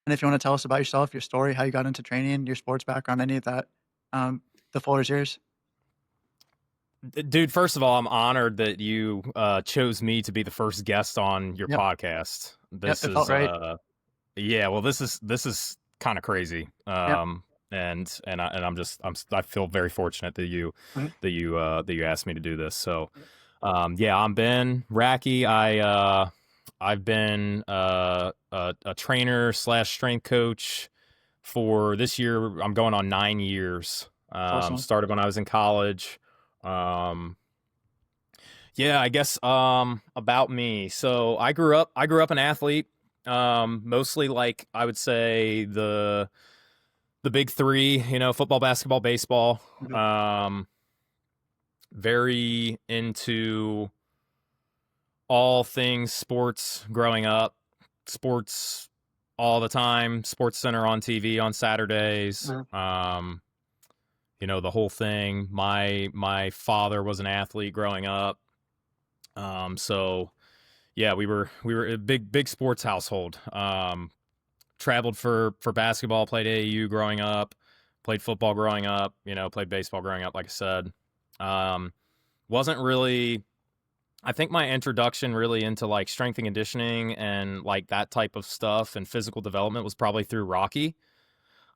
And if you wanna tell us about yourself, your story, how you got into training, your sports background, any of that, the floor is yours. Dude, first of all, I'm honored that you chose me to be the first guest on your Yep. podcast. Yep, This it felt is right. yeah, well this is kind of crazy. Yep. I feel very fortunate that you Mhm. that you asked me to do this. So, Yep. yeah, I'm Ben Racke. I've been a trainer slash strength coach for this year. I'm going on 9 years. That's awesome. Started when I was in college. Um, yeah, I guess about me. So I grew up an athlete. Mostly like I would say the big three, football, basketball, baseball. Mhm. Um, very into all things sports growing up. Sports all the time. Sports Center on TV on Saturdays. Mhm. The whole thing. My father was an athlete growing up. So yeah, we were a big sports household. Traveled for basketball, played AAU growing up, played football growing up, played baseball growing up, like I said. Um, wasn't really, I think my introduction really into like strength and conditioning and like that type of stuff and physical development was probably through Rocky.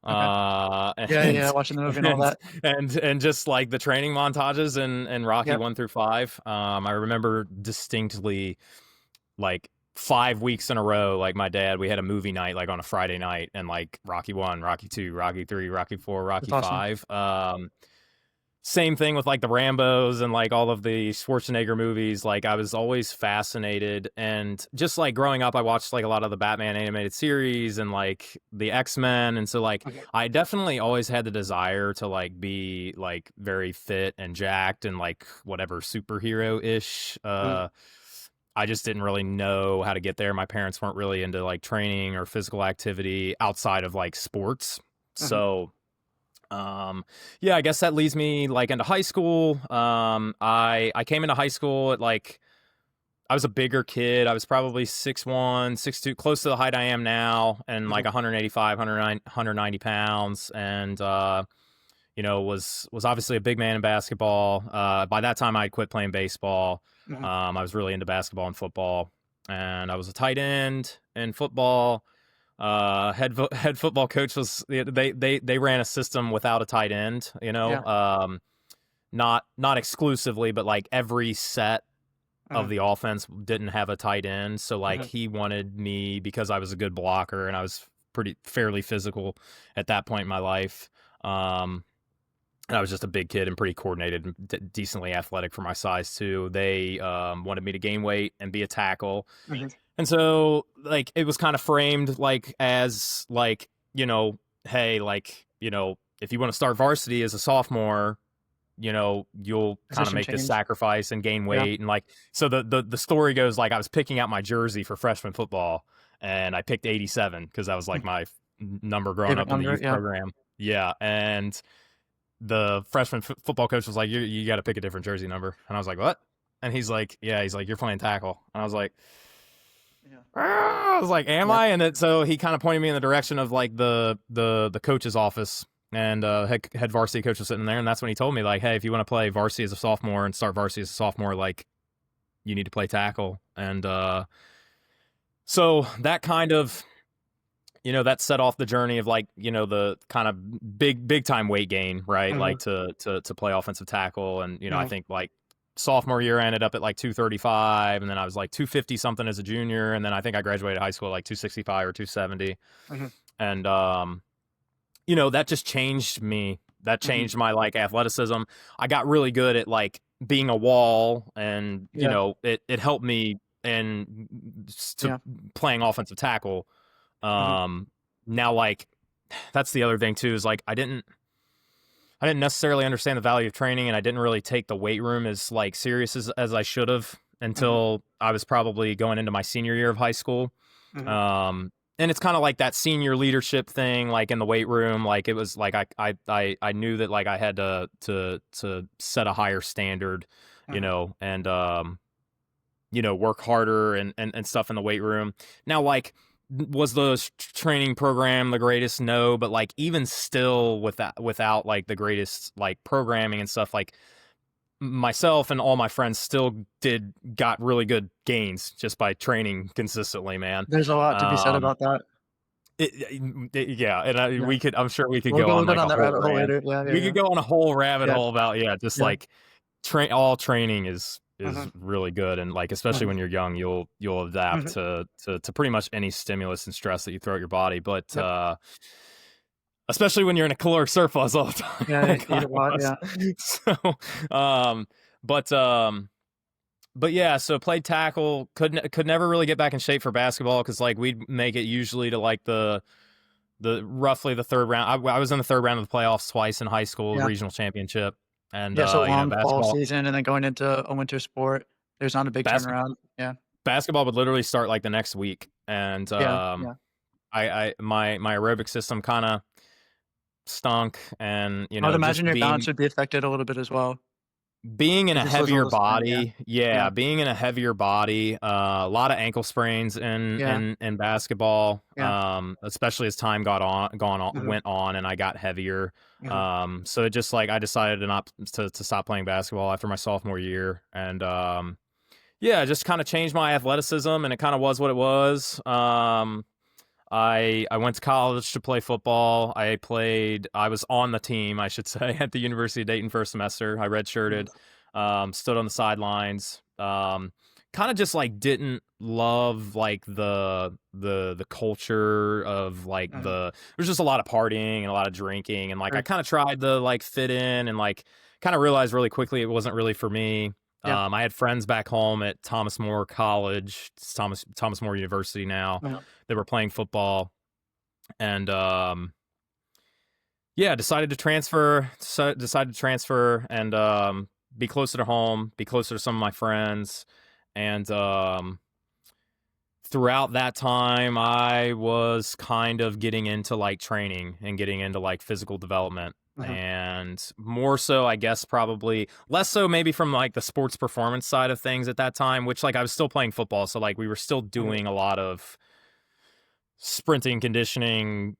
Okay. Uh, Yeah, yeah, and, watching the movie and all and, that. and just like the training montages and Rocky Yep. 1 through 5. I remember distinctly like 5 weeks in a row, like my dad, we had a movie night like on a Friday night, and like Rocky 1, Rocky 2, Rocky 3, Rocky 4, That's Rocky awesome. 5. Same thing with like the Rambos and like all of the Schwarzenegger movies. Like I was always fascinated, and just like growing up, I watched like a lot of the Batman animated series and like the X-Men, and so like Mhm. I definitely always had the desire to like be like very fit and jacked and like whatever superhero ish. Mhm. I just didn't really know how to get there. My parents weren't really into like training or physical activity outside of like sports. Mhm. So, yeah, I guess that leads me like into high school. I came into high school at like I was a bigger kid. I was probably 6'1", 6'2", close to the height I am now, and like Mhm. 185, 190 pounds, and was obviously a big man in basketball. By that time, I had quit playing baseball. Mhm. I was really into basketball and football, and I was a tight end in football. Head football coach was they ran a system without a tight end. Yeah. Not exclusively, but like every set of Mhm. the offense didn't have a tight end. So like Mhm. he wanted me because I was a good blocker and I was pretty fairly physical at that point in my life. Um, and I was just a big kid and pretty coordinated and decently athletic for my size too. They wanted me to gain weight and be a tackle. Mhm. And so like it was kind of framed like as like, hey, like, if you want to start varsity as a sophomore, you'll kind of Position make this change. sacrifice and gain Yeah. weight. And like, so the story goes like I was picking out my jersey for freshman football and I picked 87 because that was like Mhm. my number growing Favorite up in the number, youth yeah. program. Yeah. And the freshman football coach was like, you got to pick a different jersey number. And I was like, what? And he's like, yeah, he's like, you're playing tackle. And I was like, Yeah. I was like, am Yeah. I? And so he kind of pointed me in the direction of like the coach's office, and head varsity coach was sitting there, and that's when he told me like, hey, if you want to play varsity as a sophomore and start varsity as a sophomore, like you need to play tackle. And so that kind of that set off the journey of like the kind of big time weight gain, right? Like Mhm. to play offensive tackle, and I Mhm. think like sophomore year I ended up at like 235, and then I was like 250 something as a junior, and then I think I graduated high school at like 265 or 270, Mhm. and that just changed me. That Mhm. changed my like athleticism. I got really good at like being a wall, and Yeah. it helped me in to Yeah. playing offensive tackle. Mhm. um Now like that's the other thing too, is like I didn't necessarily understand the value of training, and I didn't really take the weight room as like serious as I should have Mhm. until I was probably going into my senior year of high school. Mhm. And it's kind of like that senior leadership thing, like in the weight room. Like it was like I knew that like I had to set a higher standard, Mhm. and work harder and stuff in the weight room. Now, like Was the training program the greatest? No, but like even still without like the greatest like programming and stuff, like myself and all my friends still got really good gains just by training consistently, man. There's a lot to be said Um, about that. yeah, and Yeah. I'm sure we could We'll go go on down like on a that whole rabbit hole rant. later. Yeah, yeah, We could yeah. go on a whole rabbit Yeah, hole about, yeah, just yeah. like all training is Mhm, really good, and like especially mhm, when you're young, you'll adapt mhm. to pretty much any stimulus and stress that you throw at your body. But Yep. especially when you're in a caloric surplus all the time, Yeah, like eat I a lot, was. yeah. So, um, but um, but yeah, so played tackle. Could never really get back in shape for basketball because like we'd make it usually to like the roughly the third round. I was in the third round of the playoffs twice in high school, Yeah. regional championship, and Yeah, so long fall basketball season and then going into a winter sport, there's not a big bas- turnaround. Yeah. basketball would literally start like the next week, and Yeah, yeah. I my aerobic system kind of stunk, and I would imagine just your balance being would be affected a little bit as well. being in It a just was a heavier little spin, yeah. body, yeah, Yeah, being in a heavier body, a lot of ankle sprains yeah, in basketball, yeah. especially as time gone on Mhm, went on, and I got heavier. mhm. So it just like I decided to not to stop playing basketball after my sophomore year, and yeah, just kind of changed my athleticism, and it kind of was what it was. I went to college to play football. I was on the team, I should say, at the University of Dayton first semester. I Mhm, redshirted, stood on the sidelines. Kind of just like didn't love like the culture of like mhm. there's just a lot of partying and a lot of drinking, and like I Sure. kind of tried to like fit in, and like kind of realized really quickly it wasn't really for me. Yeah. I had friends back home at Thomas More College, it's Thomas More University now, Uh-huh. that were playing football, and yeah, decided to transfer, and be closer to home, be closer to some of my friends, and throughout that time I was kind of getting into like training and getting into like physical development, Uh-huh. and more so I guess probably less so maybe from like the sports performance side of things at that time, which like I was still playing football, so like we were still Mhm. doing a lot of sprinting, conditioning,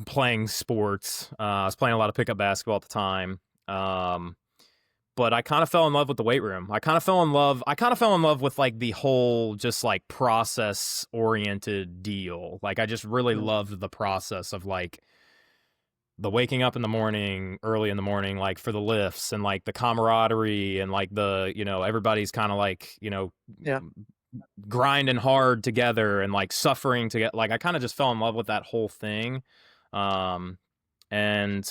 playing sports. I was playing a lot of pickup basketball at the time. Um, but I kind of fell in love with the weight room. I kind of fell in love with like the whole just like process oriented deal. Like I just really Mhm. loved the process of like the waking up in the morning, early in the morning, like for the lifts, and like the camaraderie, and like everybody's kind of like, Yeah. grinding hard together and like suffering to get like I kind of just fell in love with that whole thing. Um and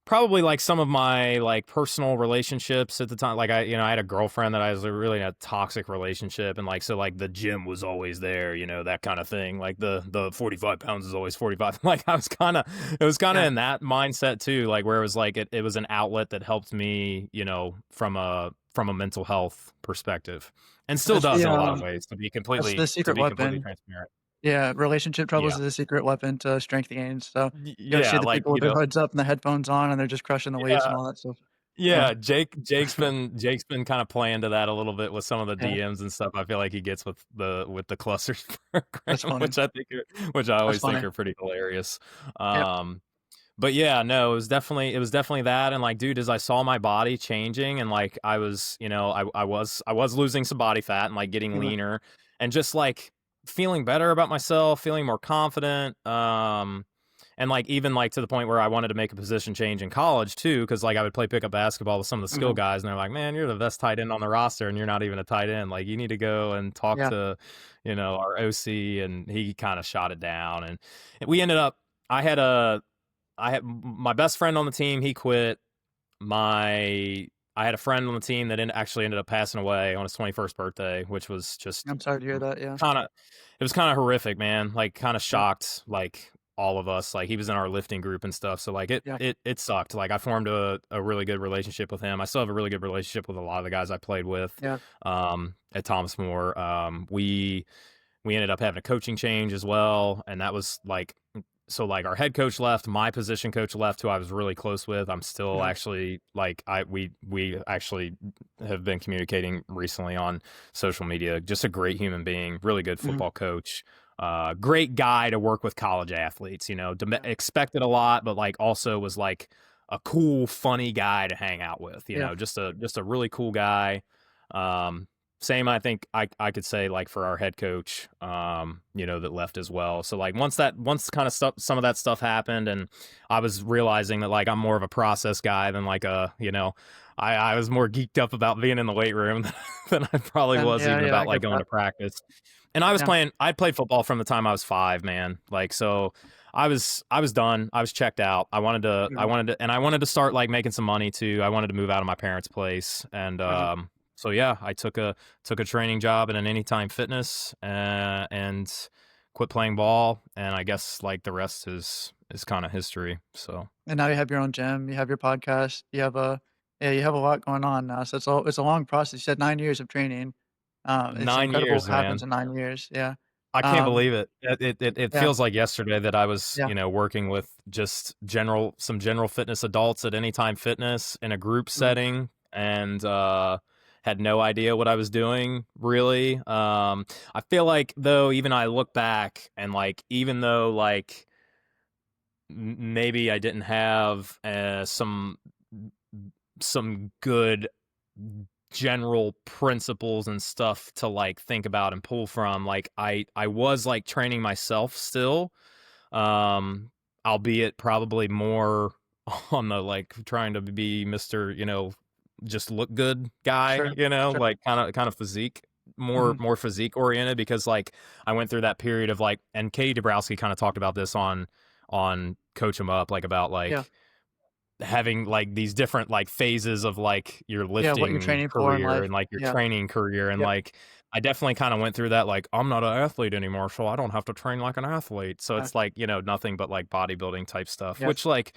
probably like some of my like personal relationships at the time, like I had a girlfriend that I was really in a toxic relationship, and like so like the gym was always there, that kind of thing, like the 45 pounds is always 45. Like it was kind of Yeah. in that mindset too, like where it was like it was an outlet that helped me, from a mental health perspective, and still That's does the, in a lot of ways, to be that's completely the secret weapon. transparent. Yeah, relationship troubles Yeah. is a secret weapon to strength gains, so you'll see Yeah, the like, people with their hoods up and the headphones on, and they're just crushing the weights and yeah. all that stuff. Yeah. Yeah, Jake's been kind of playing to that a little bit with some of the Yeah. DMs and stuff. I feel like he gets with the clusters That's program, funny. which I That's always think funny. are pretty hilarious. Yep. But yeah, no, it was definitely that, and like, dude, as I saw my body changing, and like I was, I was losing some body fat and like getting Mhm. leaner, and just like feeling better about myself, feeling more confident. And like even like to the point where I wanted to make a position change in college too, because like I would play pickup basketball with some of the skill Mhm. guys, and they're like, "Man, you're the best tight end on the roster, and you're not even a tight end. Like, you need to go and talk Yeah. to, our OC." And he kind of shot it down, and we ended up. I had a, I had my best friend on the team. He quit. My I had a friend on the team that actually ended up passing away on his 21st birthday, which was just I'm sorry to hear that, yeah. kind of it was kind of horrific, man. Like kind of Yeah. shocked like all of us. Like he was in our lifting group and stuff. So like it Yeah. it it sucked. Like I formed a really good relationship with him. I still have a really good relationship with a lot of the guys I played with Yeah. at Thomas More. We ended up having a coaching change as well, and that was like so like our head coach left, my position coach left, who I was really close with. I'm still Mhm. actually like we actually have been communicating recently on social media. Just a great human being, really good Mhm. football coach. great guy to work with college athletes. You know, Yeah. expected a lot, but like also was like a cool, funny guy to hang out with. You Yeah. know, just a really cool guy. Um, Same, I think I could say like for our head coach, you know, that left as well. So like once kind of stuff some of that stuff happened, and I was realizing that like I'm more of a process guy than like a you know. I was more geeked up about being in the weight room than I probably And was yeah, even yeah, I about like get going that. to practice. And Yeah. I played football from the time I was 5, man. Like, so I was done. I was checked out. Mhm. And I wanted to start like making some money too. I wanted to move out of my parents' place. And, Uh-huh. so yeah, I took a training job in an Anytime Fitness, and quit playing ball. And I guess like the rest is kind of history. So And now you have your own gym, you have your podcast, you have a yeah, you have a lot going on now, so it's a long process. You said 9 years of training. It's 9 incredible years, what happens man. in 9 years, yeah. I can't Um, believe it. It yeah, feels like yesterday that I was, yeah, you know, working with just some general fitness adults at Anytime Fitness in a group mhm, setting, and had no idea what I was doing really. I feel like though, even I look back and like even though like maybe I didn't have some good general principles and stuff to like think about and pull from, like I was like training myself still, um albeit probably more on the like trying to be Mr. you know, just look good guy, sure, you know, sure, like kind of physique, mhm, more physique oriented, because like I went through that period of like, and Katie Dabrowski kind of talked about this on Coach 'em Up, like about yeah, like having like these different like phases of like your yeah, what you're lifting training for in career life, and like your yeah, training career, and yep, like I definitely kind of went through that, like I'm not an athlete anymore, so I don't have to train like an athlete, so uh, it's like, you know, nothing but like bodybuilding type stuff, yeah, which like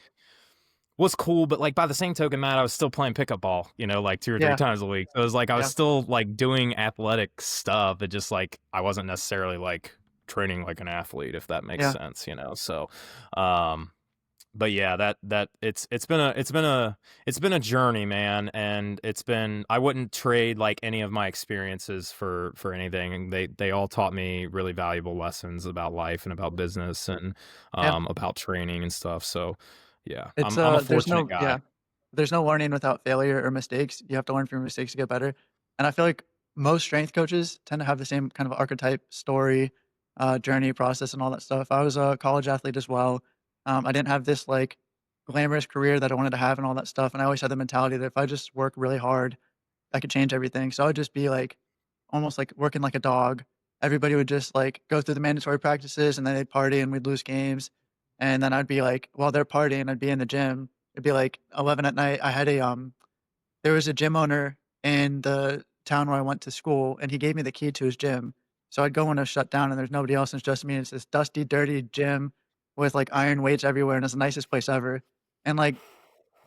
was cool, but like by the same token, Matt, I was still playing pickup ball, you know, like 2 or 3 yeah, times a week. So it was like I was yeah, still like doing athletic stuff. It just like I wasn't necessarily like training like an athlete, if that makes yeah, sense, you know. So um but yeah, that it's been a journey, man, and it's been, I wouldn't trade like any of my experiences for anything. And they all taught me really valuable lessons about life and about business, and yeah. about training and stuff. So yeah, It's, I'm a there's fortunate no guy. yeah. There's no learning without failure or mistakes. You have to learn from your mistakes to get better, and I feel like most strength coaches tend to have the same kind of archetype, story, journey, process, and all that stuff. I was a college athlete as well. I didn't have this, like, glamorous career that I wanted to have and all that stuff, and I always had the mentality that if I just work really hard, I could change everything. So I would just be, like, almost like working like a dog. Everybody would just, like, go through the mandatory practices, and then they'd party, and we'd lose games, and then I'd be like while they're partying, I'd be in the gym. It'd be, like, 11 at night. I had there was a gym owner in the town where I went to school, and he gave me the key to his gym. So I'd go when it was shut down, and there's nobody else, and it's just me, and it's this dusty, dirty gym with, like, iron weights everywhere, and it's the nicest place ever. And, like,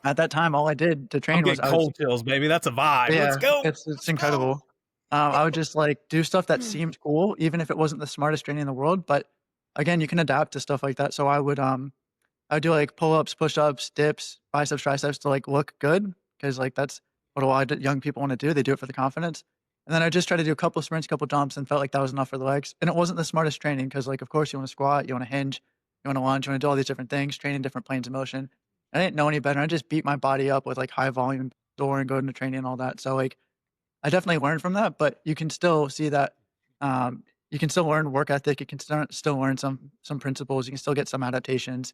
at that time, all I did to I'm train was getting cold chills, baby. That's a vibe. Let's yeah, go. it's Let's go. incredible. I would just, like, do stuff that seemed cool, even if it wasn't the smartest training in the world, but, again, you can adapt to stuff like that, so I would do, like, pull-ups, push-ups, dips, biceps, triceps to, like, look good, because like, that's what a lot of young people wanna do, they do it for the confidence, and then I just try to do a couple sprints, couple jumps, and felt like that was enough for the legs, and it wasn't the smartest training, because like, of course, you wanna squat, you wanna hinge, you wanna lunge, you wanna do all these different things, training different planes of motion. I didn't know any better, I just beat my body up with, like, high volume door and going to training and all that, so, like, I definitely learned from that, but you can still see that, you can still learn work ethic, you can still learn some principles, you can still get some adaptations,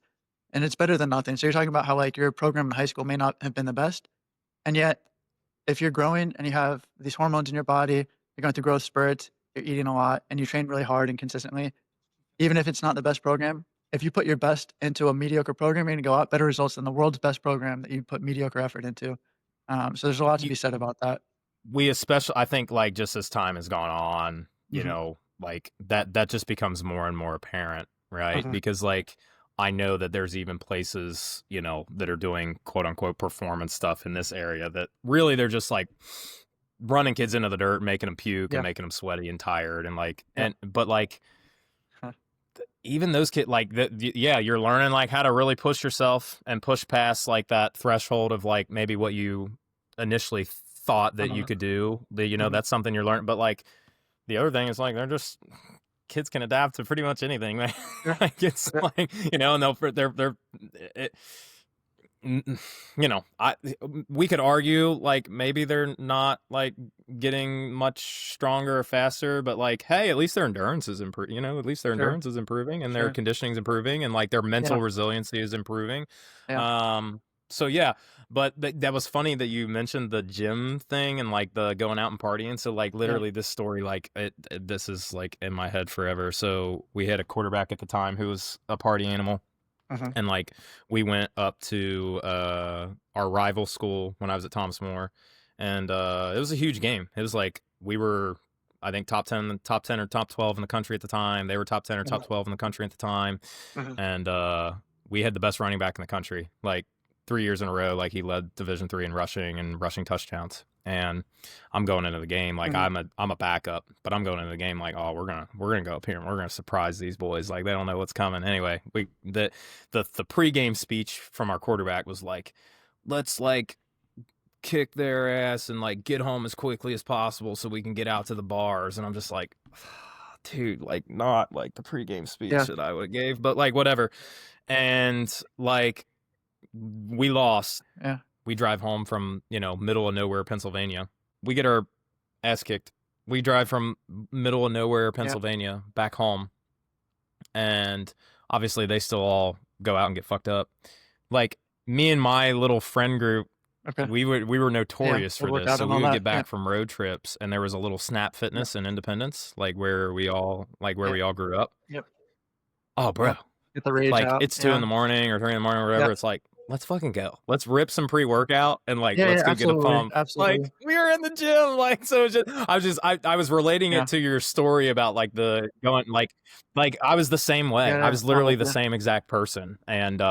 and it's better than nothing. So you're talking about how, like, your program in high school may not have been the best, and yet, if you're growing and you have these hormones in your body, you're going through growth spurts, you're eating a lot, and you train really hard and consistently, even if it's not the best program, if you put your best into a mediocre program, you're gonna go out better results than the world's best program that you put mediocre effort into. So there's a lot to You, be said about that. we especially, I think, like just as time has gone on, you Mhm. know, like that just becomes more and more apparent, right? Uh-huh. Because like I know that there's even places, you know, that are doing quote unquote performance stuff in this area that really they're just like running kids into the dirt, making them puke and Yeah. making them sweaty and tired, and like, Yeah. and but like Huh. even those kids, like that, yeah, you're learning like how to really push yourself and push past like that threshold of like maybe what you initially thought that you Uh-huh. could do. The, you know, Mhm. that's something you're learning. But like the other thing is like they're just kids can adapt to pretty much anything, man. Yeah. Like, it's Yeah. like, and they're it, we could argue like maybe they're not like getting much stronger or faster, but like, hey, at least their endurance is improving. At least their Sure. endurance is improving and their Sure. conditioning is improving, and like their Yeah. mental resiliency is improving. Yeah. Um, so yeah, but that was funny that you mentioned the gym thing and like the going out and partying. So like Yeah. literally this story, like this is like in my head forever. So we had a quarterback at the time who was a party animal, Mhm. and like we went up to our rival school when I was at Thomas More, and it was a huge game. It was like we were, I think, top 10 or top 12 in the country at the time. They were top 10 or top Mhm. 12 in the country at the time, Mhm. and we had the best running back in the country, like 3 years in a row. Like he led Division III in rushing and rushing touchdowns. And I'm going into the game like Mhm. I'm a backup, but I'm going into the game like, oh, we're gonna go up here and we're gonna surprise these boys. Like they don't know what's coming. Anyway, the pregame speech from our quarterback was like, let's like kick their ass and like get home as quickly as possible so we can get out to the bars. And I'm just like, dude, like not like the pregame speech Yeah. that I would have gave, but like whatever. And like we lost. Yeah. We drive home from, middle of nowhere, Pennsylvania. We get our ass kicked. We drive from middle of nowhere, Yeah. Pennsylvania, back home. And obviously they still all go out and get fucked up. Like me and my little friend group, Okay. we were Yeah. notorious Would for work this. out So and we all would that. get Yeah. back from road trips and there was a little Snap Yep. Fitness in Independence, like where we all Yeah. grew up. Yep. Oh, bro. Yep. Get the rage Like out. it's 2 in Yeah. the morning or 3 in the morning or Yeah. whatever. It's like, let's fucking go. Let's rip some pre-workout and like Yeah. let's Yeah. go get a Absolutely. pump. Like Absolutely. we were in the gym. Like so it's just I was relating Yeah. it to your story about like the going like I was the same way. Yeah. I Yeah. was I'm literally with the you. same exact person. And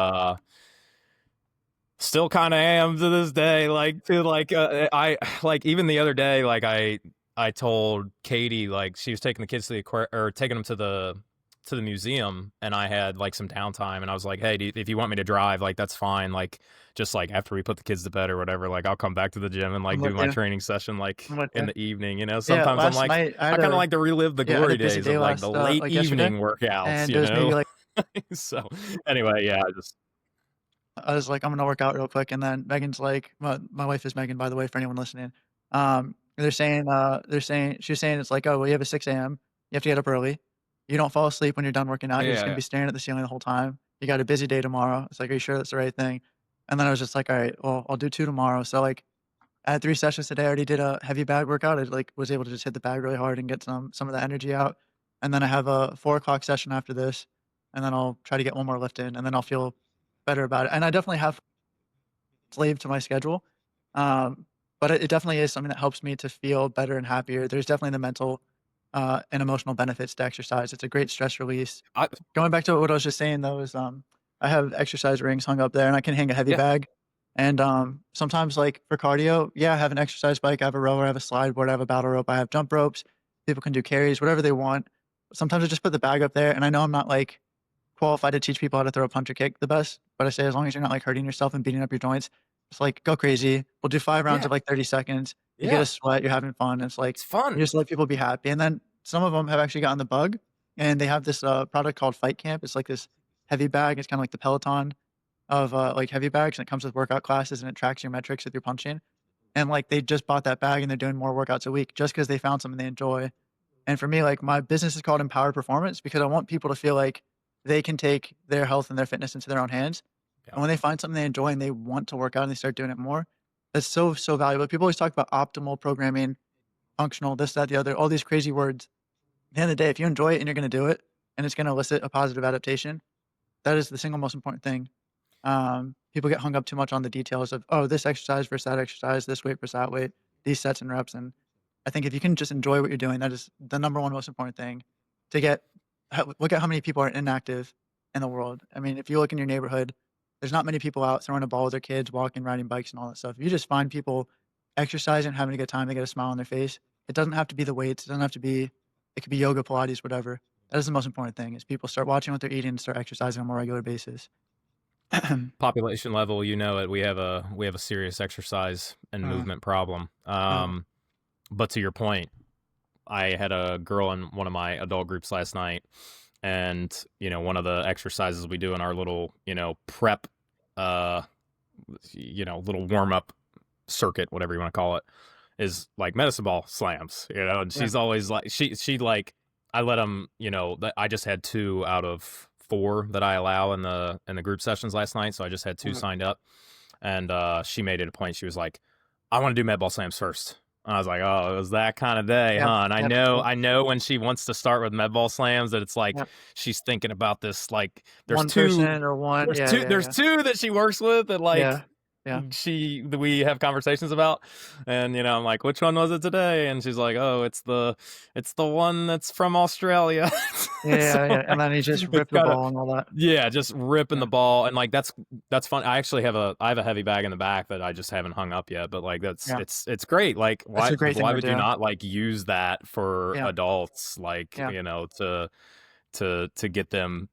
still kind of am to this day. Like to like I like even the other day, like I told Katie, like she was taking the kids to the or taking them to the museum, and I had like some downtime, and I was like, hey, if you want me to drive, like that's fine. Like just like after we put the kids to bed or whatever, like I'll come back to the gym and I'm like with do my you. training session like I'm with in you. the evening. Yeah. Sometimes I'm Last like night I kind of like to relive the I had a glory busy days day of like the late like yesterday, evening workouts, and it was maybe like so anyway, yeah, I just I was like, "I'm gonna work out real quick," and then Megan's like my wife is Megan, by the way, for anyone listening. They're saying she was saying it's like, "Oh, well, you have a 6 AM, you have to get up early. You don't fall asleep when you're done working out, you're just yeah, gonna yeah. be staring at the ceiling the whole time. You got a busy day tomorrow." It's like, "Are you sure that's the right thing?" And then I was just like, "Alright, well, I'll do 2 tomorrow." So, like, I had 3 sessions today, I already did a heavy bag workout, I, like, was able to just hit the bag really hard and get some of the energy out, and then I have a 4 o'clock session after this, and then I'll try to get one more lift in, and then I'll feel better about it, and I definitely have slave to my schedule. Um, but it definitely is something that helps me to feel better and happier. There's definitely the mental and emotional benefits to exercise. It's a great stress release. I Going back to what I was just saying though is I have exercise rings hung up there and I can hang a heavy yeah. bag. And sometimes like for cardio, yeah, I have an exercise bike, I have a rower, I have a slide board, I have a battle rope, I have jump ropes. People can do carries, whatever they want. Sometimes I just put the bag up there and I know I'm not like qualified to teach people how to throw a punch or kick the best, but I say as long as you're not, like, hurting yourself and beating up your joints, just, like, go crazy. We'll do 5 rounds Yeah, of, like, 30 seconds. You get yeah. a sweat, you're having fun, it's like, It's you fun. just let people be happy, and then some of them have actually gotten the bug, and they have this, product called Fight Camp. It's like this heavy bag, it's kinda like the Peloton of, like, heavy bags, and it comes with workout classes, and it tracks your metrics with your punching, and, like, they just bought that bag, and they're doing more workouts a week just because they found something they enjoy. And for me, like, my business is called Empowered Performance because I want people to feel like they can take their health and their fitness into their own hands. Yeah. And when they find something they enjoy and they want to work out and they start doing it more, that's so, so valuable. People always talk about optimal programming, functional, this, that, the other, all these crazy words. At the end of the day, if you enjoy it and you're going to do it and it's going to elicit a positive adaptation, that is the single most important thing. People get hung up too much on the details of, oh, this exercise versus that exercise, this weight versus that weight, these sets and reps. And I think if you can just enjoy what you're doing, that is the number one most important thing to get. Look at how many people are inactive in the world. I mean, if you look in your neighborhood, there's not many people out throwing a ball with their kids, walking, riding bikes, and all that stuff. If you just find people exercising, having a good time, they get a smile on their face. It doesn't have to be the weights. It doesn't have to be. It could be yoga, Pilates, whatever. That is the most important thing. Is people start watching what they're eating and start exercising on a more regular basis. Population level, we have a serious exercise and Mm, movement problem. mm, But to your point, I had a girl in one of my adult groups last night, and one of the exercises we do in our little prep, uh, little warm up circuit, whatever you want to call it, is like medicine ball slams. And Yeah. she's always like she like I let them. I just had 2 out of 4 that I allow in the group sessions last night, so I just had 2 Mhm. signed up, and she made it a point. She was like, "I want to do med ball slams first." I was like, "Oh, it was that kind of day, Yeah. huh?" And Yeah, for sure. I know when she wants to start with med ball slams that it's like Yeah. she's thinking about this. Like, there's One 2, person or one yeah, yeah, there's yeah. 2 that she works with that like Yeah. Yeah. we have conversations about, and I'm like, which one was it today? And she's like, oh, it's the one that's from Australia. Yeah, So yeah, yeah, and like then you just it's rip the kind of, ball and all that. yeah, just ripping Yeah. the ball. And like that's fun. I actually have a heavy bag in the back that I just haven't hung up yet, but like that's Yeah. it's great. Like That's a great thing why to would you do. not like use that for Yeah. adults, like Yeah. to get them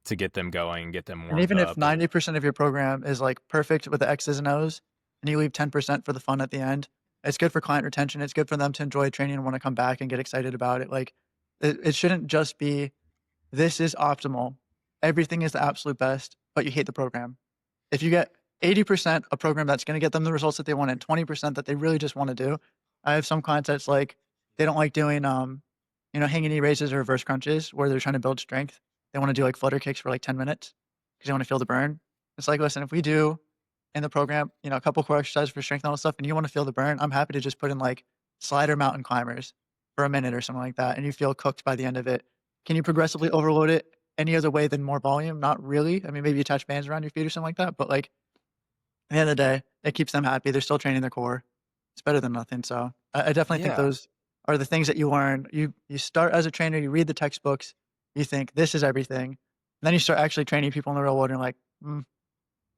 going, get them And warmed even if up. 90% of your program is, like, perfect with the X's and O's, and you leave 10% for the fun at the end, it's good for client retention, it's good for them to enjoy training and wanna come back and get excited about it, like, it shouldn't just be, "This is optimal. Everything is the absolute best," but you hate the program. If you get 80% a program that's gonna get them the results that they want and 20% that they really just wanna do, I have some clients that's like, they don't like doing, hanging knee raises or reverse crunches where they're trying to build strength. They wanna do, like, flutter kicks for, like, 10 minutes because they wanna feel the burn. It's like, "Listen, if we do in the program, a couple core exercises for strength and all that stuff, and you wanna feel the burn, I'm happy to just put in, like, slider mountain climbers for a minute or something like that, and you feel cooked by the end of it. Can you progressively overload it any other way than more volume? Not really. I mean, maybe attach bands around your feet or something like that, but, like, at the end of the day, it keeps them happy. They're still training their core. It's better than nothing, so I definitely think Yeah. those are the things that you learn. You start as a trainer, you read the textbooks, you think, "This is everything." And then you start actually training people in the real world, and you're like, "Mm,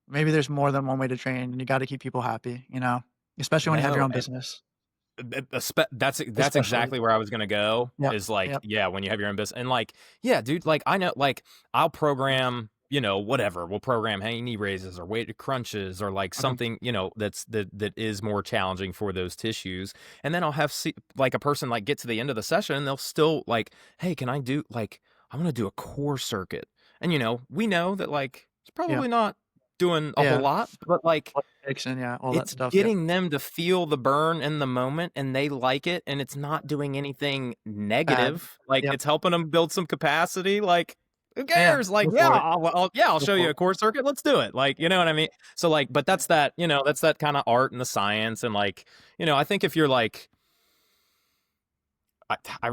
maybe there's more than one way to train, and you gotta keep people happy," you know? Especially when you have your No, own and business. that's Especially. exactly where I was gonna go, Yep, is like, yep, yeah, when you have your own business. And like, yeah, dude, like I know, like I'll program, whatever. We'll program hanging knee raises or weighted crunches or like mhm, something, that is more challenging for those tissues. And then I'll have like a person like get to the end of the session and they'll still like, hey, can I do like I want to do a core circuit. And we know that like it's yeah, probably not doing a whole yeah. lot, but like Blood Dixon, yeah, all that it's stuff, yep, getting them to feel the burn in the moment, and they like it, and it's not doing anything bad. negative, like, Yep, it's helping them build some capacity, like, who yeah, cares? Like, go yeah, for it, I'll go show for you it. a core circuit, let's do it, like, you know what I mean? So, like, but Yeah, that's that kinda art and the science, and, like, I think if you're, like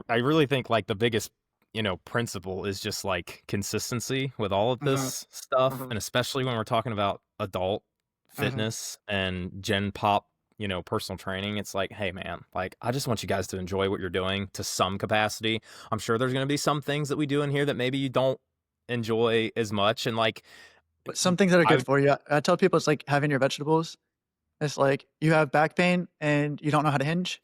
I really think, like, the biggest, principle is just, like, consistency with all of mhm, this stuff, mhm, and especially when we're talking about adult mhm. fitness and gen pop, personal training. It's like, "Hey, man, like, I just want you guys to enjoy what you're doing to some capacity." I'm sure there's gonna be some things that we do in here that maybe you don't enjoy as much, and, like, But some things that are good I for you, I tell people it's like having your vegetables. It's like you have back pain and you don't know how to hinge.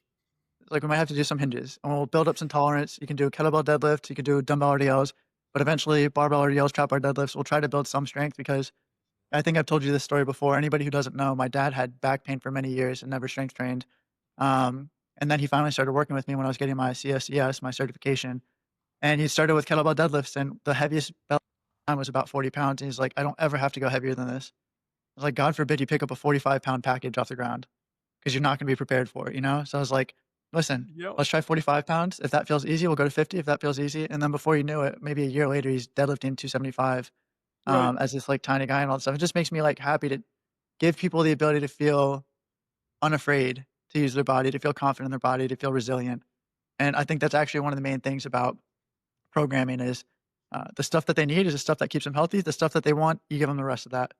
Like we might have to do some hinges and we'll build up some tolerance. You can do a kettlebell deadlift, you can do dumbbell RDLs, but eventually barbell RDLs, trap bar deadlifts, we'll try to build some strength because I think I've told you this story before. Anybody who doesn't know, my dad had back pain for many years and never strength trained. And then he finally started working with me when I was getting my CSCS, my certification. And he started with kettlebell deadlifts and the heaviest belt time was about 40 pounds. And he's like, I don't ever have to go heavier than this. I was like, God forbid you pick up a 45-pound package off the ground because you're not going to be prepared for it, you know? So I was like, listen, Yep. let's try 45 pounds. If that feels easy, we'll go to 50 if that feels easy. And then before you knew it, maybe a year later, he's deadlifting 275 Right. as this like tiny guy and all that stuff. It just makes me like happy to give people the ability to feel unafraid to use their body, to feel confident in their body, to feel resilient. And I think that's actually one of the main things about programming is the stuff that they need is the stuff that keeps them healthy. The stuff that they want, you give them the rest of that.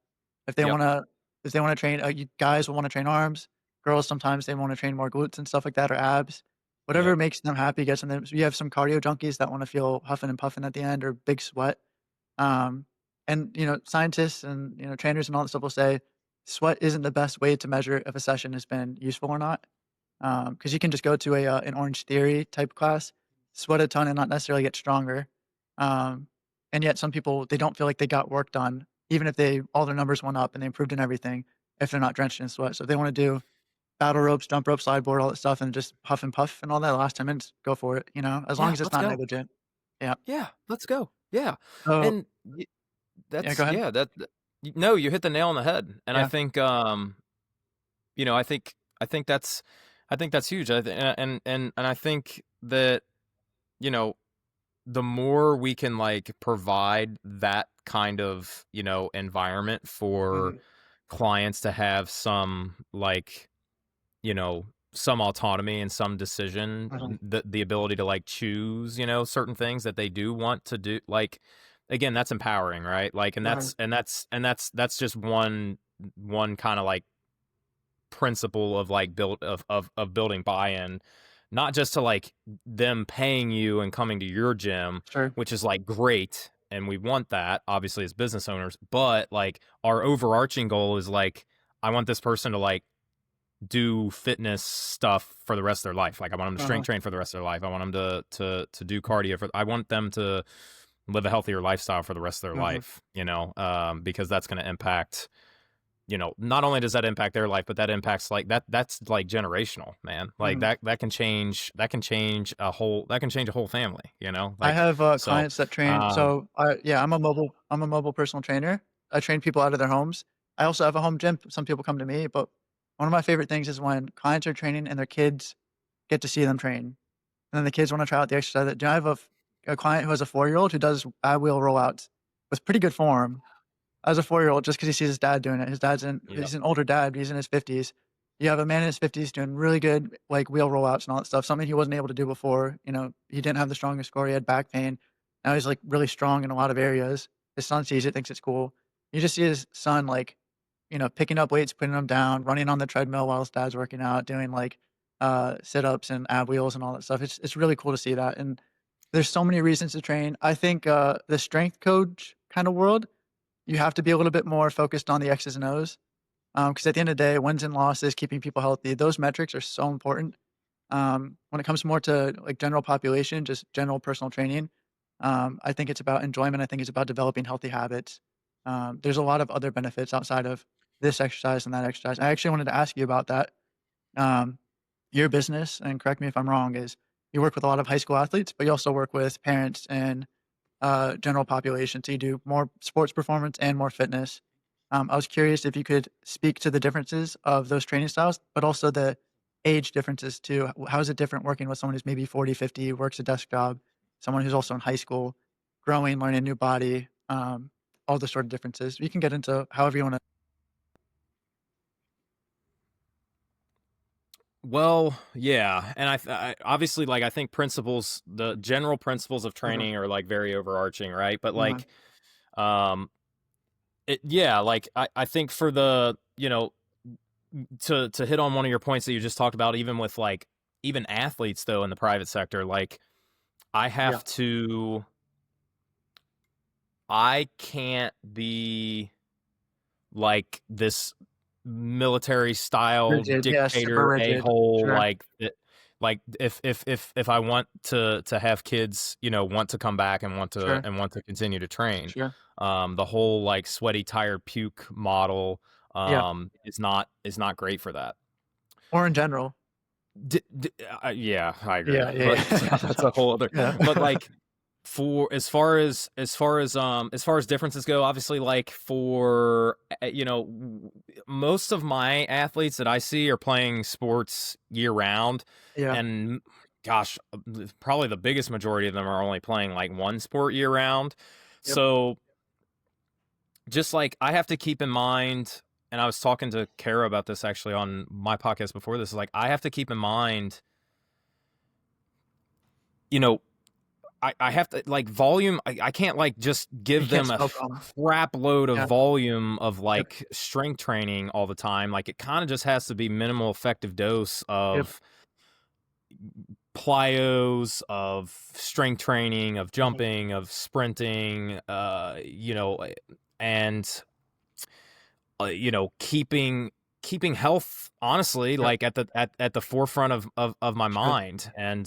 If they Yep. wanna if they wanna train, you guys will wanna train arms. Girls, sometimes they wanna train more glutes and stuff like that or abs. Whatever Yep. makes them happy gets them you have some cardio junkies that wanna feel huffing and puffing at the end or big sweat. Um, and, scientists and, trainers and all that stuff will say sweat isn't the best way to measure if a session has been useful or not. Because you can just go to an Orange Theory type class, sweat a ton and not necessarily get stronger. Um, and yet some people, they don't feel like they got work done, even if all their numbers went up and they improved in everything, if they're not drenched in sweat. So if they want to do battle ropes, jump rope, slide board, all that stuff, and just huff and puff and all that, last 10 minutes, go for it, you know, as long Yeah, as it's let's not go. negligent. Yeah. Yeah, let's go. Yeah, So and yeah, go that's ahead. yeah, no, you hit the nail on the head, and I Yeah. think, you know, I think that's I think that's huge. And I think that, you know, the more we can like provide that kind of, you know, environment for Mhm. clients to have some like, you know, some autonomy and some decision, Mhm. the ability to like choose, you know, certain things that they do want to do. Like again, that's empowering, right? Like, and Mhm. that's just one kind of like principle of like build of building buy-in, not just to like them paying you and coming to your gym, Sure. which is like great, and we want that obviously as business owners, but like our overarching goal is like I want this person to like do fitness stuff for the rest of their life. Like I want them to Uh-huh. strength train for the rest of their life. I want them to do cardio for I want them to live a healthier lifestyle for the rest of their Mhm. life, you know, because that's going to impact, you know, not only does that impact their life, but that impacts like that's like generational, man. Like Mhm. that can change a whole family, you know? I Like have, so clients that train um so, yeah, I'm a mobile personal trainer. I train people out of their homes. I also have a home gym. Some people come to me, but one of my favorite things is when clients are training and their kids get to see them train, and then the kids wanna try out the exercise that I have a client who has a 4-year-old who does ab wheel rollouts with pretty good form. As a 4-year-old, just because he sees his dad doing it. His dad's in yeah. he's an older dad, he's in his 50s. You have a man in his 50s doing really good, like, wheel rollouts and all that stuff, something he wasn't able to do before, you know, he didn't have the strongest core, he had back pain. Now he's, like, really strong in a lot of areas. His son sees it, thinks it's cool. You just see his son, like, you know, picking up weights, putting them down, running on the treadmill while his dad's working out, doing, like, sit-ups and ab wheels and all that stuff. It's really cool to see that, and there's so many reasons to train. I think, the strength coach kinda world, you have to be a little bit more focused on the X's and O's, because at the end of the day, wins and losses, keeping people healthy, those metrics are so important. When it comes more to, like, general population, just general personal training, I think it's about enjoyment, I think it's about developing healthy habits. There's a lot of other benefits outside of this exercise and that exercise. I actually wanted to ask you about that. Um, your business, and correct me if I'm wrong, is you work with a lot of high school athletes, but you also work with parents and general population, so you do more sports performance and more fitness. I was curious if you could speak to the differences of those training styles, but also the age differences too. How is it different working with someone who's maybe 40, 50, works a desk job, someone who's also in high school, growing, learning a new body, all the sort of differences. You can get into however you want to. Well, yeah, and I obviously like I think principles, the general principles of Uh-huh, training are like very overarching, right? But uh-huh, like um yeah, like I think for the, you know, to hit on one of your points that you just talked about, even with like even athletes though in the private sector, like I yeah. have to I can't be like this military style Rigid, yeah, super dictator rigid. a-hole Sure, like like if I want to have kids, you know, want to come back sure, and want to continue to train, sure. the whole like sweaty tired puke model Yeah, is not great for that. or in general. Yeah, I agree. Yeah, But yeah, yeah. that's a whole other but, Yeah. like, for as far as differences go, obviously, like, for, you know, most of my athletes that I see are playing sports year-round, Yeah, and, gosh, probably the biggest majority of them are only playing, like, one sport year-round. yep. So, just, like, I have to keep in mind, and I was talking to Kara about this actually on my podcast before this, is, like, I have to keep in mind, you know, I have to like volume. I can't like just You give can't them a smoke 'em. crap load of Yeah, volume of yep, like strength training all the time. Like it kind of just has to be minimal effective dose yep, of plyos, of strength training, of mhm, jumping, of sprinting, you know, and you know, keeping health honestly yep, like at the forefront of my sure, mind. And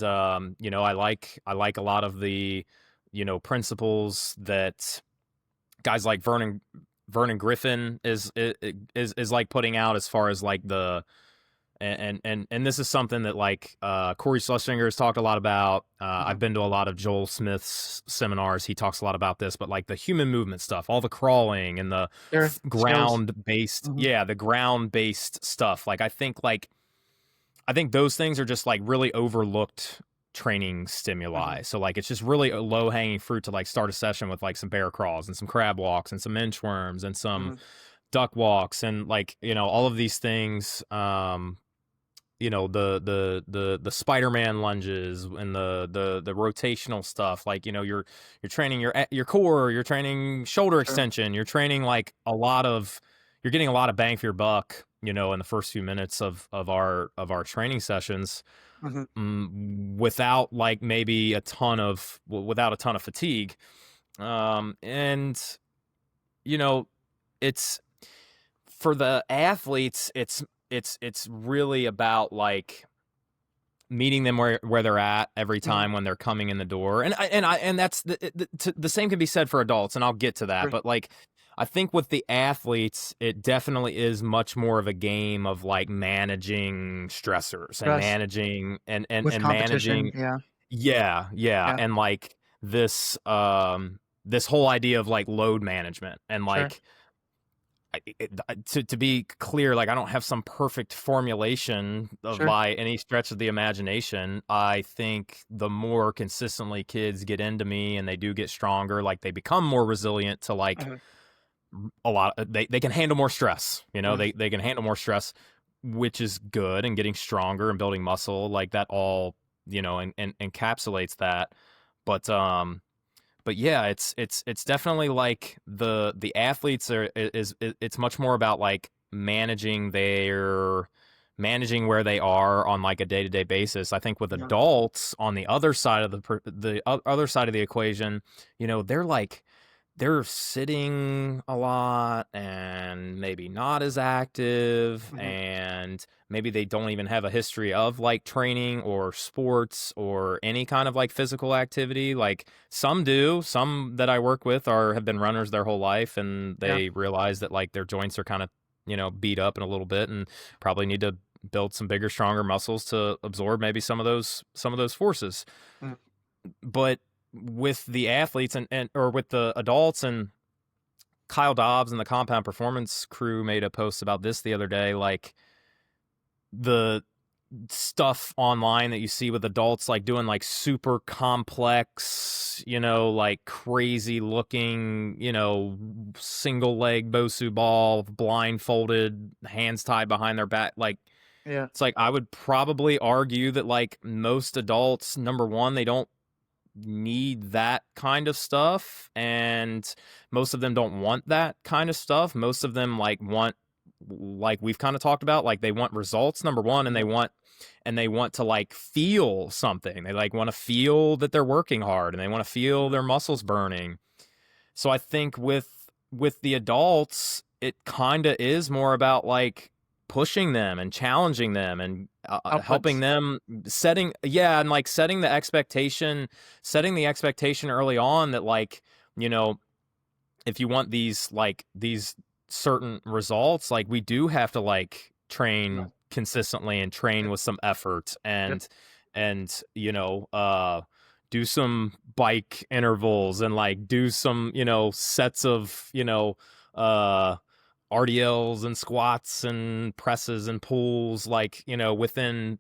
you know, I like a lot of the, you know, principles that guys like Vernon Griffin is like putting out as far as like the And this is something that like Corey Schlesinger has talked a lot about. I've Mhm. been to a lot of Joel Smith's seminars. He talks a lot about this, but like the human movement stuff, all the crawling and the Sure. Skills. ground based, Mhm. yeah, the ground based stuff. I think those things are just like really overlooked training Mhm. stimuli. So like it's just really a low hanging fruit to like start a session with like some bear crawls and some crab walks and some inchworms and some Mhm. duck walks and like all of these things. The Spider-Man lunges and the rotational stuff. Like you're training your core, you're training shoulder Sure. extension, you're training like you're getting a lot of bang for your buck. In the first few minutes of our training sessions, Mhm. without like maybe without a ton of fatigue. And you know, it's for the athletes, it's really about like meeting them where they're at every Mhm. time when they're coming in the door. And that's the same can be said for adults, and I'll get to that. Sure. But like I think with the athletes, it definitely is much more of a game of like managing stressors and Stress managing with and competition. managing. Yeah. Yeah, Yeah. and like this whole idea of like load management and Sure. like to be clear, like I don't have some perfect formulation of Sure. by any stretch of the imagination. I think the more consistently kids get into me and they do get stronger, like they become more resilient to like Mhm. they can handle more stress. Mhm. They can handle more stress, which is good, and getting stronger and building muscle, like that all, and encapsulates that. But yeah, it's definitely like the athletes it's much more about like managing where they are on like a day-to-day basis. I think with Yeah. adults on the other side of other side of the equation, they're sitting a lot and maybe not as active, Mhm. and maybe they don't even have a history of like training or sports or any kind of like physical activity. Like some do, some that I work with have been runners their whole life, and Yeah. they realize that like their joints are kind of beat up in a little bit and probably need to build some bigger, stronger muscles to absorb maybe some of those forces. Mhm. But with the athletes and or with the adults, and Kyle Dobbs and the Compound Performance crew made a post about this the other day, like the stuff online that you see with adults like doing like super complex, like crazy looking, single leg Bosu ball, blindfolded, hands tied behind their back. Like Yeah. it's like I would probably argue that like most adults, number one, they don't need that kind of stuff, and most of them don't want that kind of stuff. Most of them like want, like we've kind of talked about, like they want results, number one, and Mhm. they want to like feel something. They like want to feel that they're working hard, and they want to feel Mhm. their muscles burning. So I think with the adults, it kind of is more about like pushing them and challenging them and helping Outputs. them and like setting the expectation early on that like, you know, if you want these certain results, like we do have to like Yeah. train consistently and train Yep. with some effort Yep. and do some bike intervals and like do some sets of uh RDLs and squats and presses and pulls, like within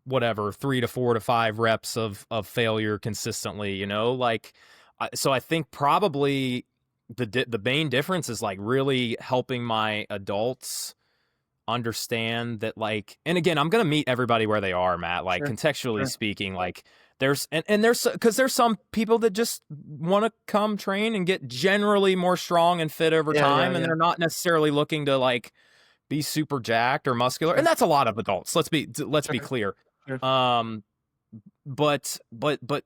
whatever 3 to 4 to 5 reps of failure consistently, like so I think probably the main difference is like really helping my adults understand that, like, and again, I'm gonna meet everybody where they are, Matt, like Sure. contextually Sure. speaking, like there's because there's some people that just want to come train and get generally more strong and fit over Yeah. Yeah. time, and Yeah. they're not necessarily looking to like be super jacked or muscular, and Sure. that's a lot of adults. Let's be Sure. clear. Sure. um but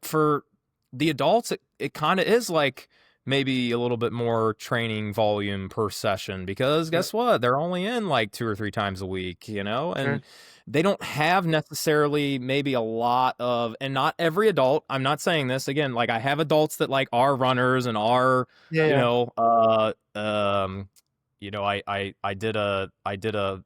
for the adults, it kind of is like maybe a little bit more training volume per session, because Sure. guess what? They're only in like 2 or 3 times a week, Sure. and they don't have necessarily maybe a lot of, and not every adult. I'm not saying this again, like I have adults that like are runners and are, Yeah. you Yeah. know, I did a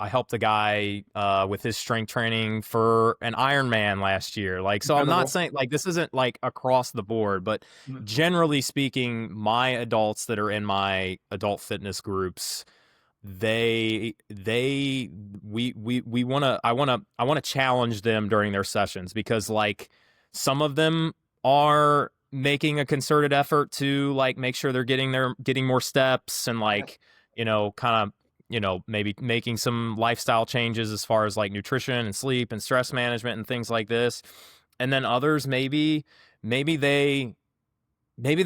helped a guy with his strength training for an Ironman last year. Like, so I'm not Incredible. saying like this isn't like across the board, but Mhm. generally speaking, my adults that are in my adult fitness groups, they we want to I want to challenge them during their sessions, because like some of them are making a concerted effort to like make sure they're getting more steps, and Yeah. like, kind of, maybe making some lifestyle changes as far as like nutrition and sleep and stress management and things like this. And then others, maybe they're